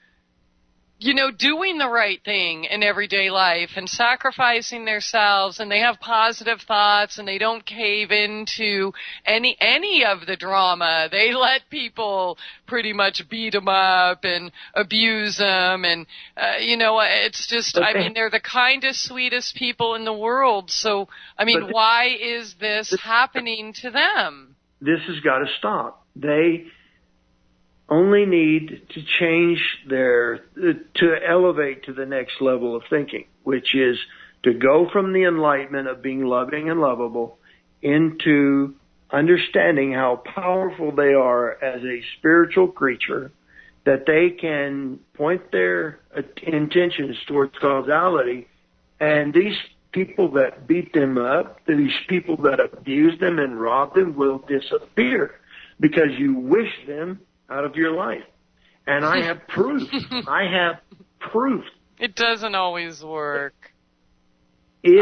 doing the right thing in everyday life and sacrificing themselves, and they have positive thoughts, and they don't cave into any of the drama. They let people pretty much beat them up and abuse them, and it's just, they're the kindest, sweetest people in the world. So, why is this happening to them? This has got to stop. They only need to change to elevate to the next level of thinking, which is to go from the enlightenment of being loving and lovable into understanding how powerful they are as a spiritual creature, that they can point their intentions towards causality, and these people that beat them up, these people that abuse them and rob them will disappear because you wish them out of your life. And I have proof. It doesn't always work. Do you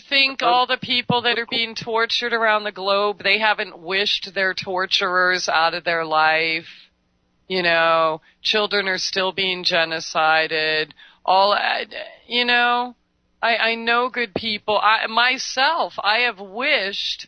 think all the people that are being tortured around the globe, they haven't wished their torturers out of their life? Children are still being genocided. I know good people. I have wished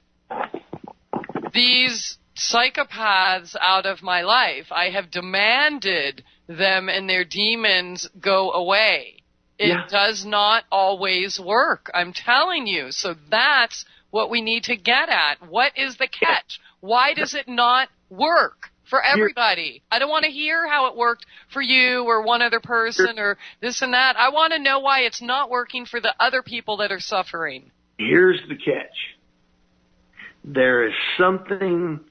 these psychopaths out of my life. I have demanded them and their demons go away. It does not always work, I'm telling you. So that's what we need to get at. What is the catch? Why does it not work for everybody? I don't want to hear how it worked for you or one other person or this and that. I want to know why it's not working for the other people that are suffering. Here's the catch. There is something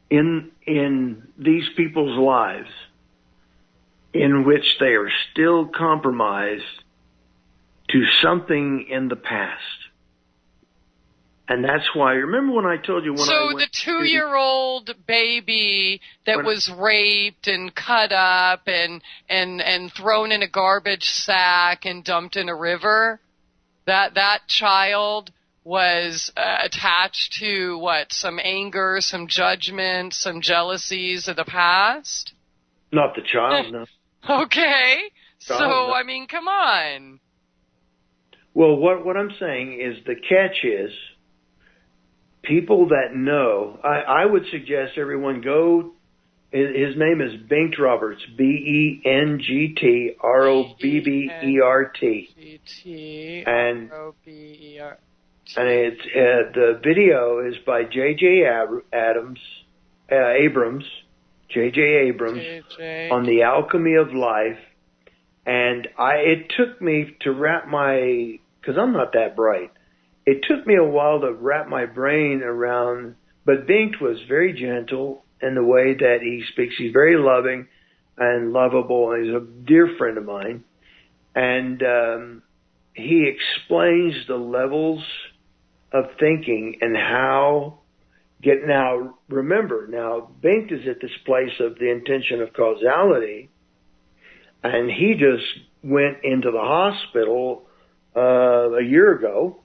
in these people's lives in which they are still compromised to something in the past. And that's why, remember when I told you So the 2-year-old baby that was raped and cut up and thrown in a garbage sack and dumped in a river, that child was attached to some anger, some judgment, some jealousies of the past? Not the child, no. Okay. So, come on. Well, what I'm saying is the catch is people that know, I would suggest everyone go, his name is Bengt Roberts, BENGT ROBERT. And it's the video is by J.J. Abrams on the alchemy of life, and it took me to because I'm not that bright. It took me a while to wrap my brain around, but Bengt was very gentle in the way that he speaks. He's very loving and lovable, and he's a dear friend of mine, and he explains the levels of thinking and how remember, Bengt is at this place of the intention of causality, and he just went into the hospital a year ago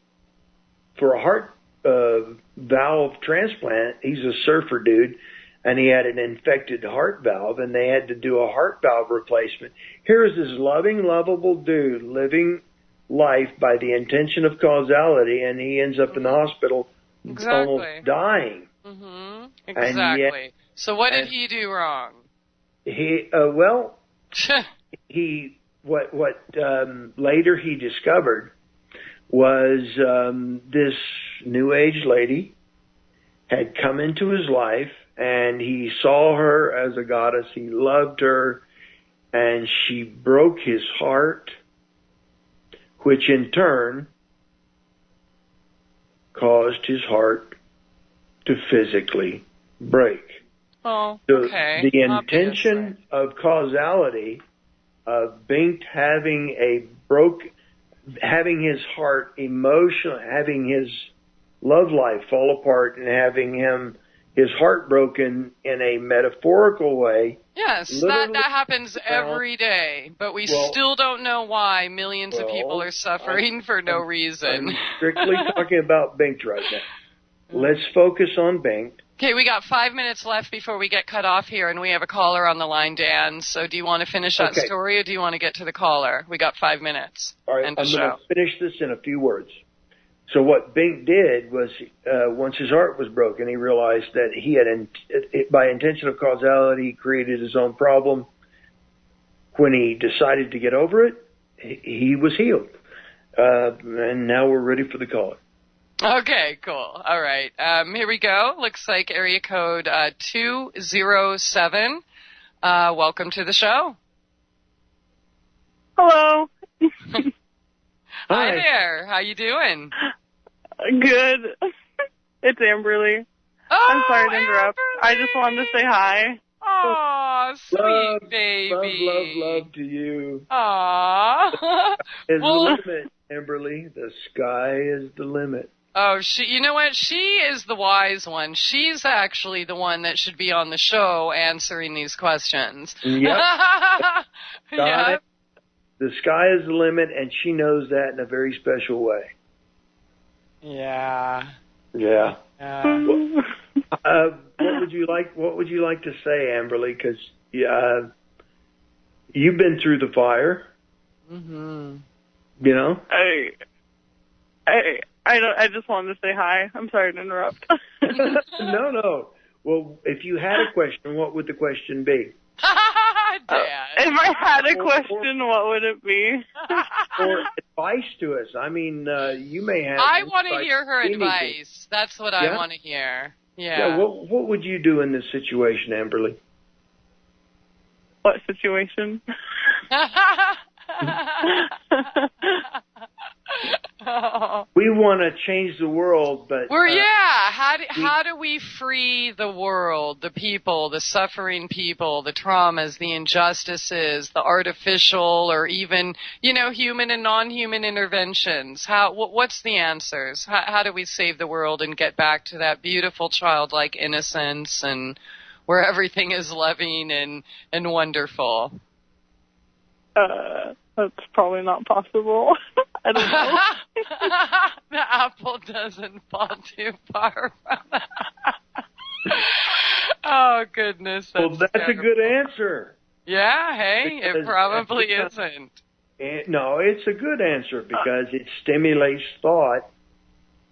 for a heart valve transplant. He's a surfer dude, and he had an infected heart valve, and they had to do a heart valve replacement. Here's this loving, lovable dude living life by the intention of causality, and he ends up in the hospital almost dying. Mm-hmm. Exactly. So what did he do wrong? What later he discovered was this New Age lady had come into his life, and he saw her as a goddess. He loved her, and she broke his heart, which in turn caused his heart to physically break. Oh, so okay. The intention of causality of Bengt having his heart emotional, having his love life fall apart, and having his heart broken in a metaphorical way. Yes, that happens every day, but we still don't know why millions of people are suffering for no reason. I'm strictly talking about Bengt right now. Let's focus on Bengt. Okay, we got 5 minutes left before we get cut off here, and we have a caller on the line, Dan. So do you want to finish that story, or do you want to get to the caller? We got 5 minutes. All right, I'm going to finish this in a few words. So what Bink did was, once his heart was broken, he realized that he had, by intention of causality, created his own problem. When he decided to get over it, he was healed. And now we're ready for the caller. Okay, cool. All right. Here we go. Looks like area code 207. Welcome to the show. Hello. Hi there. How you doing? Good. It's Amberly. Oh, I'm sorry to interrupt. Amberly. I just wanted to say hi. Aw, sweet baby. Love to you. Aw. Is the limit, Amberly. The sky is the limit. Oh, you know what? She is the wise one. She's actually the one that should be on the show answering these questions. Yep. Yep. The sky is the limit, and she knows that in a very special way. Yeah. Yeah. What would you like to say, Amberly? Because you've been through the fire. Mm-hmm. You know. I just wanted to say hi. I'm sorry to interrupt. No. Well, if you had a question, what would the question be? Dad. If I had a question, what would it be? Or advice to us. I mean, you may have. I want to hear her advice. That's what I want to hear. Yeah. What would you do in this situation, Amberly? What situation? We want to change the world, but how do we free the world, the people, the suffering people, the traumas, the injustices, the artificial or even, human and non-human interventions? What's the answers? How do we save the world and get back to that beautiful childlike innocence and where everything is loving and wonderful? That's probably not possible. I don't know. The apple doesn't fall too far from it. Oh, goodness. That's a good answer. Yeah, hey, it probably isn't. No, it's a good answer because it stimulates thought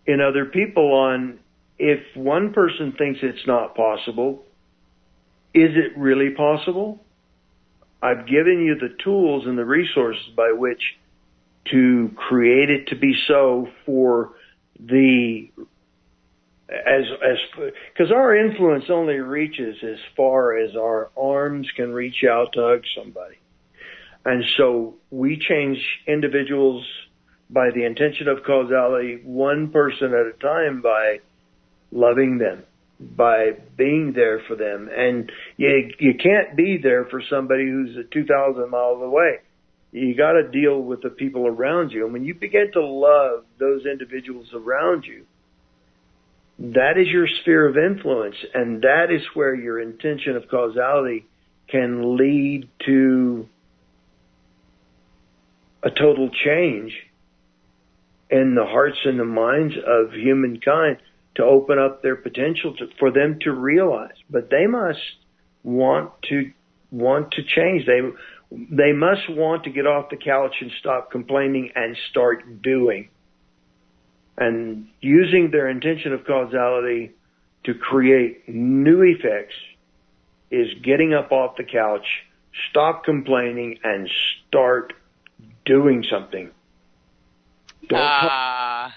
in other people on if one person thinks it's not possible, is it really possible? I've given you the tools and the resources by which to create it to be so for because our influence only reaches as far as our arms can reach out to hug somebody. And so we change individuals by the intention of causality, one person at a time, by loving them, by being there for them. And you can't be there for somebody who's 2,000 miles away. You got to deal with the people around you. And when you begin to love those individuals around you, that is your sphere of influence. And that is where your intention of causality can lead to a total change in the hearts and the minds of humankind, to open up their potential for them to realize. But they must want to change. They must want to get off the couch and stop complaining and start doing. And using their intention of causality to create new effects is getting up off the couch, stop complaining, and start doing something. Don't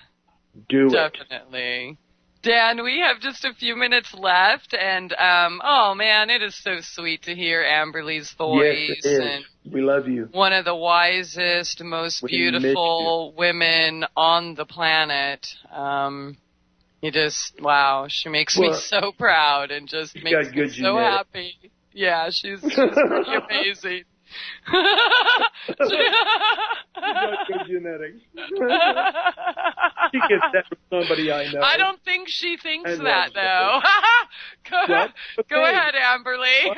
do definitely. Dan, we have just a few minutes left, and oh man, it is so sweet to hear Amberly's voice. Yes, it is. And we love you. One of the wisest, most beautiful women on the planet. She makes me so proud and just makes me so happy. Yeah, she's pretty amazing. She's got good genetics. She gets that from somebody I know. I don't think she thinks that, though. Go ahead, Amberly.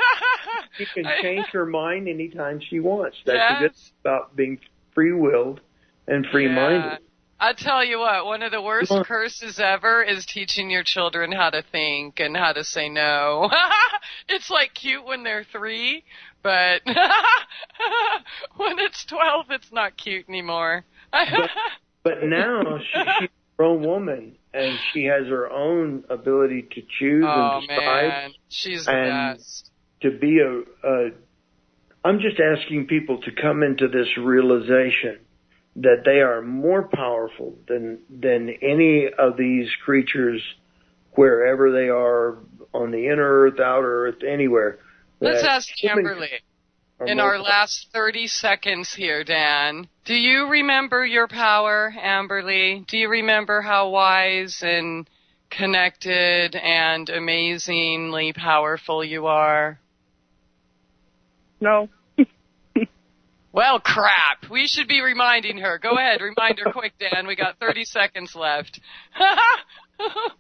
She can change her mind anytime she wants. That's the good thing about being free-willed and free-minded. I tell you what, one of the worst curses ever is teaching your children how to think and how to say no. It's like cute when they're 3, but when it's 12, it's not cute anymore. but now she's a grown woman, and she has her own ability to choose and decide. Man, she's the best. To be I'm just asking people to come into this realization that they are more powerful than any of these creatures, wherever they are, on the inner earth, outer earth, anywhere. Let's ask Amberly. In our last 30 seconds here, Dan, do you remember your power, Amberly? Do you remember how wise and connected and amazingly powerful you are? No. Well, crap. We should be reminding her. Go ahead, remind her quick, Dan. We got 30 seconds left.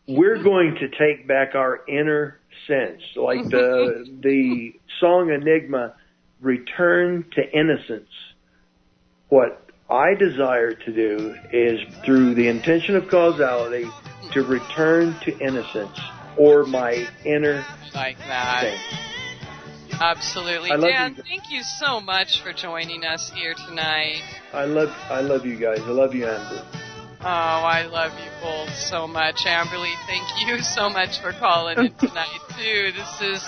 We're going to take back our inner sense, like the song Enigma, return to innocence. What I desire to do is, through the intention of causality, to return to innocence, or my inner like that. sense. Absolutely. Dan, thank you so much for joining us here tonight. I love you guys. I love you, Amber. Oh, I love you both so much. Amberly, thank you so much for calling in tonight, too. This is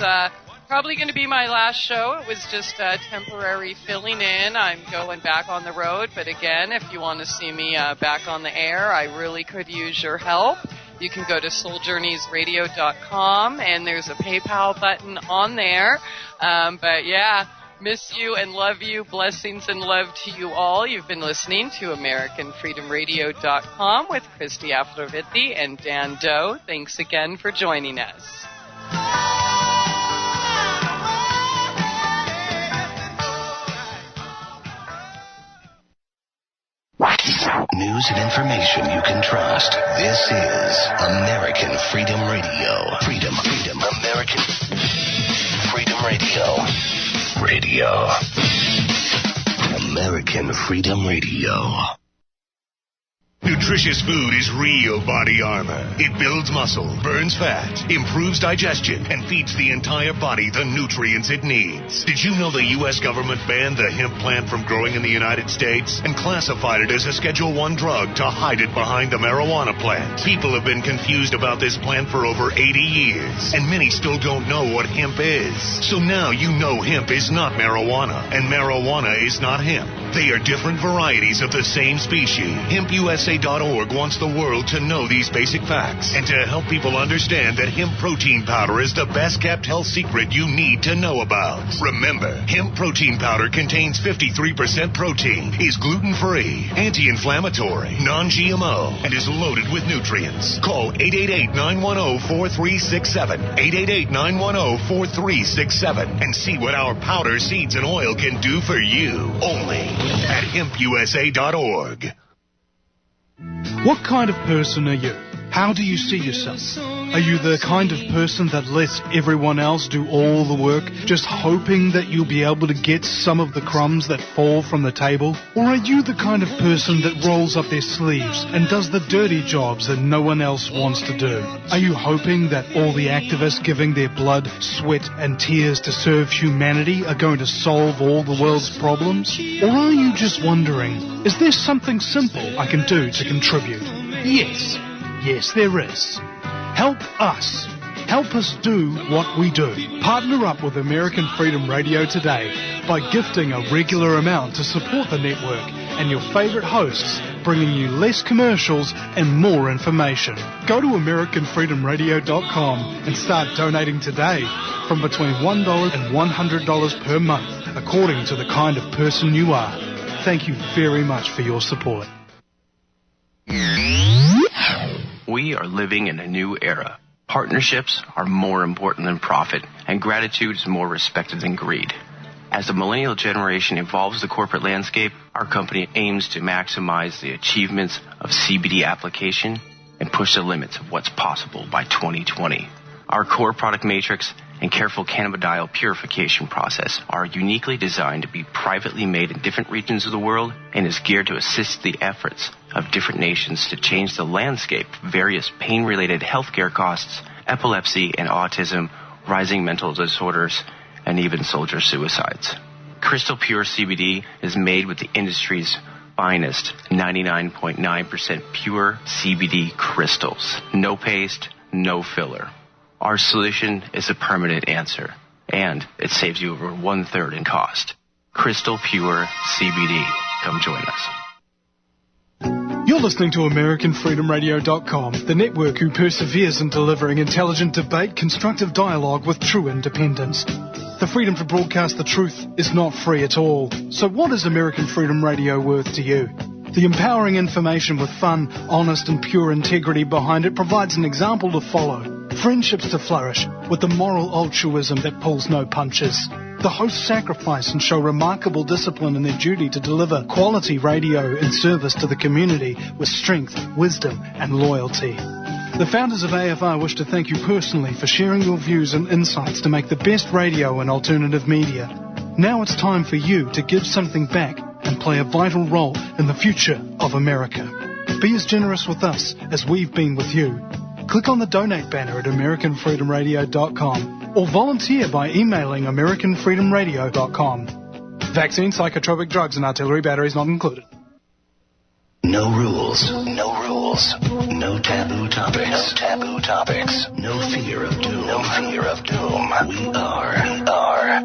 probably going to be my last show. It was just temporary filling in. I'm going back on the road. But again, if you want to see me back on the air, I really could use your help. You can go to souljourneysradio.com, and there's a PayPal button on there. But yeah, miss you and love you. Blessings and love to you all. You've been listening to AmericanFreedomRadio.com with Christie Aphrodite and Dan Doe. Thanks again for joining us. News and information you can trust. This is American Freedom Radio. Freedom, American Freedom Radio. American Freedom Radio. Nutritious food is real body armor. It builds muscle, burns fat, improves digestion, and feeds the entire body the nutrients it needs. Did you know the U.S. government banned the hemp plant from growing in the United States and classified it as a Schedule I drug to hide it behind the marijuana plant? People have been confused about this plant for over 80 years, and many still don't know what hemp is. So now you know hemp is not marijuana, and marijuana is not hemp. They are different varieties of the same species. HempUSA.org wants the world to know these basic facts and to help people understand that hemp protein powder is the best kept health secret you need to know about. Remember, hemp protein powder contains 53% protein, is gluten-free, anti-inflammatory, non-GMO, and is loaded with nutrients. Call 888-910-4367, 888-910-4367, and see what our powder, seeds, and oil can do for you. Only at HempUSA.org. What kind of person are you? How do you see yourself? Are you the kind of person that lets everyone else do all the work, just hoping that you'll be able to get some of the crumbs that fall from the table? Or are you the kind of person that rolls up their sleeves and does the dirty jobs that no one else wants to do? Are you hoping that all the activists giving their blood, sweat, and tears to serve humanity are going to solve all the world's problems? Or are you just wondering, is there something simple I can do to contribute? Yes, there is. Help us. Help us do what we do. Partner up with American Freedom Radio today by gifting a regular amount to support the network and your favorite hosts, bringing you less commercials and more information. Go to AmericanFreedomRadio.com and start donating today from between $1 and $100 per month, according to the kind of person you are. Thank you very much for your support. We are living in a new era. Partnerships are more important than profit, and gratitude is more respected than greed. As the millennial generation evolves the corporate landscape, our company aims to maximize the achievements of CBD application and push the limits of what's possible by 2020. Our core product matrix and careful cannabidiol purification process are uniquely designed to be privately made in different regions of the world and is geared to assist the efforts of different nations to change the landscape, various pain-related healthcare costs, epilepsy and autism, rising mental disorders, and even soldier suicides. Crystal Pure CBD is made with the industry's finest 99.9% pure CBD crystals. No paste, no filler. Our solution is a permanent answer, and it saves you over 1/3 in cost. Crystal Pure CBD. Come join us. You're listening to AmericanFreedomRadio.com, the network who perseveres in delivering intelligent debate, constructive dialogue with true independence. The freedom to broadcast the truth is not free at all. So what is American Freedom Radio worth to you? The empowering information with fun, honest and pure integrity behind it provides an example to follow. Friendships to flourish with the moral altruism that pulls no punches. The hosts sacrifice and show remarkable discipline in their duty to deliver quality radio in service to the community with strength, wisdom and loyalty. The founders of AFR wish to thank you personally for sharing your views and insights to make the best radio and alternative media. Now it's time for you to give something back and play a vital role in the future of America. Be as generous with us as we've been with you. Click on the donate banner at AmericanFreedomRadio.com or volunteer by emailing AmericanFreedomRadio.com. Vaccine, psychotropic drugs and artillery batteries not included. No rules, no rules, no taboo topics, no taboo topics, no fear of doom, no fear of doom. We are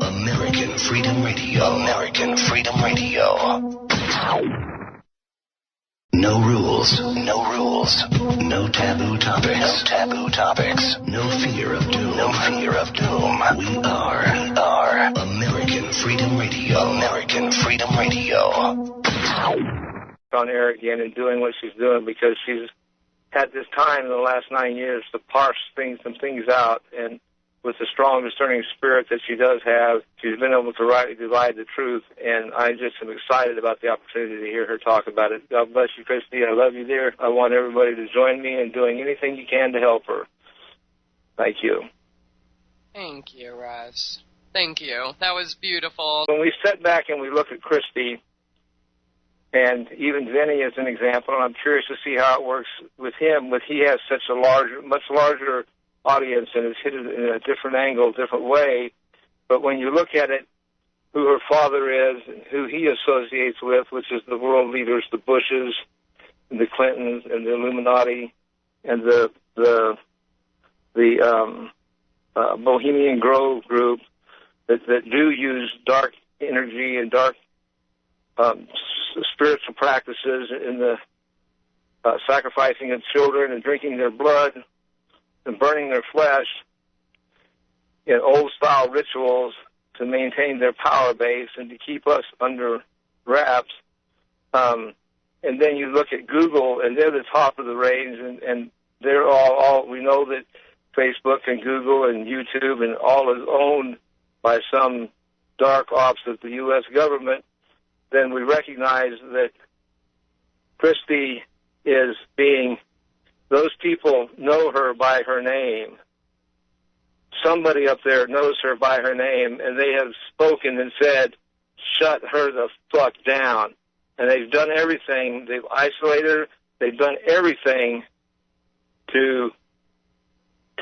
American Freedom Radio, American Freedom Radio. No rules, no rules, no taboo topics, no taboo topics, no fear of doom, no fear of doom. We are American Freedom Radio, American Freedom Radio. On air again and doing what she's doing because she's had this time in the last 9 years to parse some things out, and with the strong discerning spirit that she does have, she's been able to rightly divide the truth, and I just am excited about the opportunity to hear her talk about it. God bless you, Christie. I love you, dear. I want everybody to join me in doing anything you can to help her. Thank you. Thank you, Russ. Thank you. That was beautiful. When we sit back and we look at Christie, and even Vinny as an example, and I'm curious to see how it works with him, but he has such a much larger audience and has hit it in a different angle, different way. But when you look at it, who her father is and who he associates with, which is the world leaders, the Bushes, and the Clintons, and the Illuminati, and the Bohemian Grove group that do use dark energy and dark spiritual practices in the sacrificing of children and drinking their blood and burning their flesh in old-style rituals to maintain their power base and to keep us under wraps. And then you look at Google, and they're the top of the range, and they're all we know that Facebook and Google and YouTube and all is owned by some dark ops of the U.S. government. Then we recognize that Christie is those people know her by her name. Somebody up there knows her by her name, and they have spoken and said, shut her the fuck down. And they've done everything. They've isolated her. They've done everything to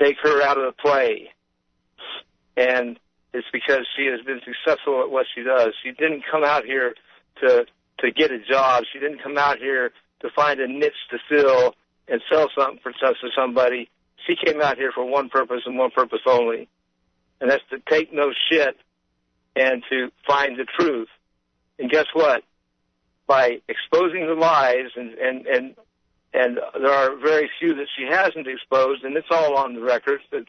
take her out of the play. And it's because she has been successful at what she does. She didn't come out here to get a job. She didn't come out here to find a niche to fill and sell something to somebody. She came out here for one purpose and one purpose only, and that's to take no shit and to find the truth. And guess what? By exposing the lies, and there are very few that she hasn't exposed, and it's all on the records at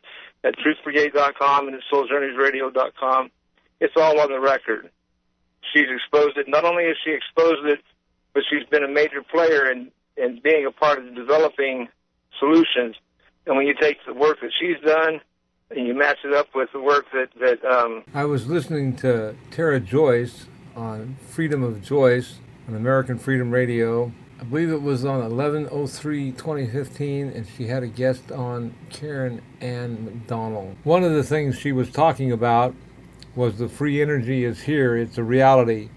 truthbrigade.com and at souljourneysradio.com. It's all on the record. She's exposed it. Not only has she exposed it, but she's been a major player in being a part of the developing solutions. And when you take the work that she's done and you match it up with the work that I was listening to Tara Joyce on Freedom of Joyce on American Freedom Radio. I believe it was on 11/03/2015, and she had a guest on, Karen Ann McDonald. One of the things she was talking about was the free energy is here, it's a reality.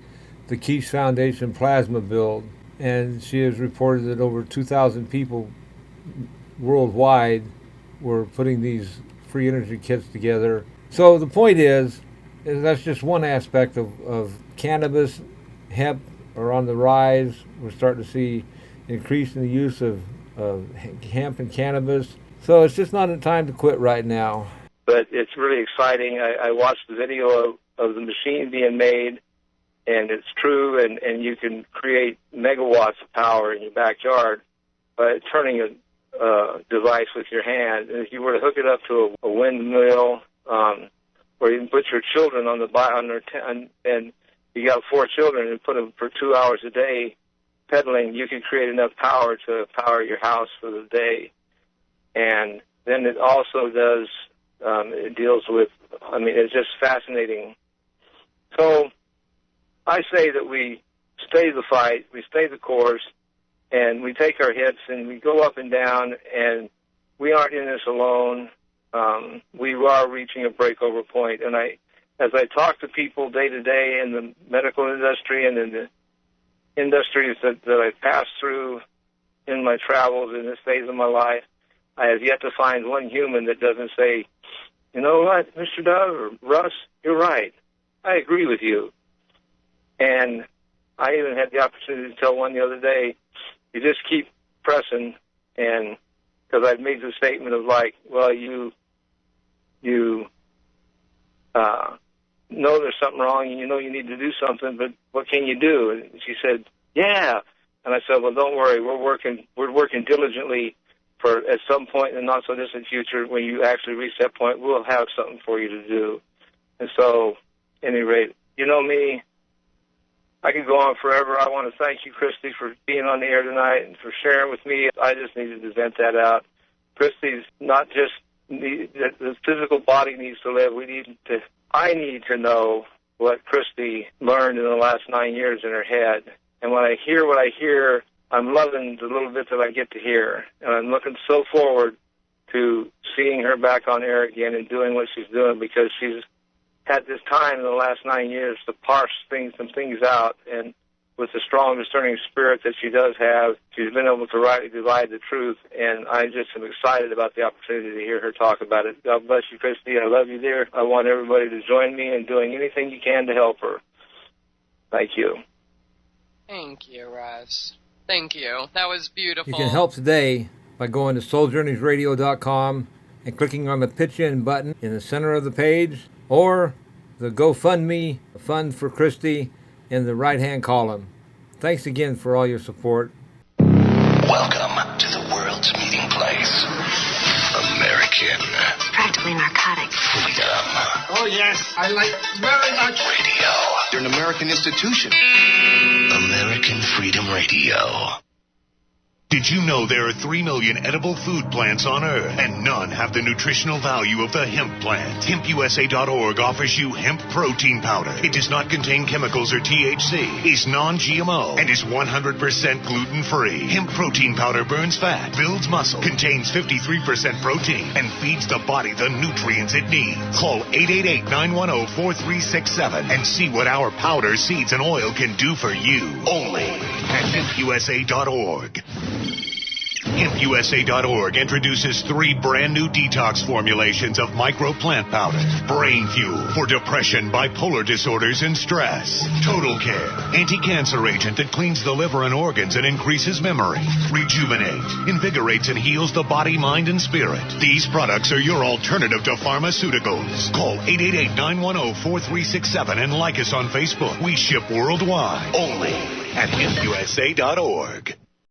The Quiche Foundation plasma build. and she has reported that over 2,000 people worldwide were putting these free energy kits together. So the point is that's just one aspect of cannabis. Hemp are on the rise. We're starting to see increase in the use of hemp and cannabis. So it's just not a time to quit right now. But it's really exciting. I watched the video of the machine being made, and it's true, and you can create megawatts of power in your backyard by turning a device with your hand. And if you were to hook it up to a windmill, or you can put your children on and you got 4 children and put them for 2 hours a day pedaling, you can create enough power to power your house for the day. And then it also does, it deals with, it's just fascinating. So I say that we stay the fight, we stay the course, and we take our hits and we go up and down, and we aren't in this alone. We are reaching a breakover point. And as I talk to people day to day in the medical industry and in the industries that I pass through in my travels in this phase of my life, I have yet to find one human that doesn't say, you know what, Mr. Dove or Russ, you're right. I agree with you. And I even had the opportunity to tell one the other day, you just keep pressing, and because I've made the statement of like, well, you know there's something wrong and you know you need to do something, but what can you do? And she said, yeah. And I said, well, don't worry, we're working diligently for at some point in the not so distant future when you actually reach that point, we'll have something for you to do. And so, at any rate, you know me, I could go on forever. I want to thank you, Christie, for being on the air tonight and for sharing with me. I just needed to vent that out. Christie's not just the physical body needs to live. I need to know what Christie learned in the last 9 years in her head. And when I hear what I hear, I'm loving the little bit that I get to hear. And I'm looking so forward to seeing her back on air again and doing what she's doing, because she's had this time in the last 9 years to parse some things out, and with the strong discerning spirit that she does have, she's been able to rightly divide the truth, and I just am excited about the opportunity to hear her talk about it. God bless you, Christie. I love you, dear. I want everybody to join me in doing anything you can to help her. Thank you. Thank you, Russ. Thank you. That was beautiful. You can help today by going to souljourneysradio.com and clicking on the Pitch In button in the center of the page, or the GoFundMe, Fund for Christie, in the right-hand column. Thanks again for all your support. Welcome to the world's meeting place. American. It's practically narcotic. Freedom. Oh, yes. I like very much. Radio. You're an American institution. American Freedom Radio. Did you know there are 3 million edible food plants on Earth, and none have the nutritional value of the hemp plant? HempUSA.org offers you hemp protein powder. It does not contain chemicals or THC, is non-GMO, and is 100% gluten-free. Hemp protein powder burns fat, builds muscle, contains 53% protein, and feeds the body the nutrients it needs. Call 888-910-4367 and see what our powder, seeds, and oil can do for you. Only at HempUSA.org. HempUSA.org introduces 3 brand new detox formulations of micro plant powder. Brain Fuel for depression, bipolar disorders, and stress. Total Care, anti-cancer agent that cleans the liver and organs and increases memory. Rejuvenate, invigorates and heals the body, mind, and spirit. These products are your alternative to pharmaceuticals. Call 888-910-4367 and like us on Facebook. We ship worldwide. Only at HempUSA.org.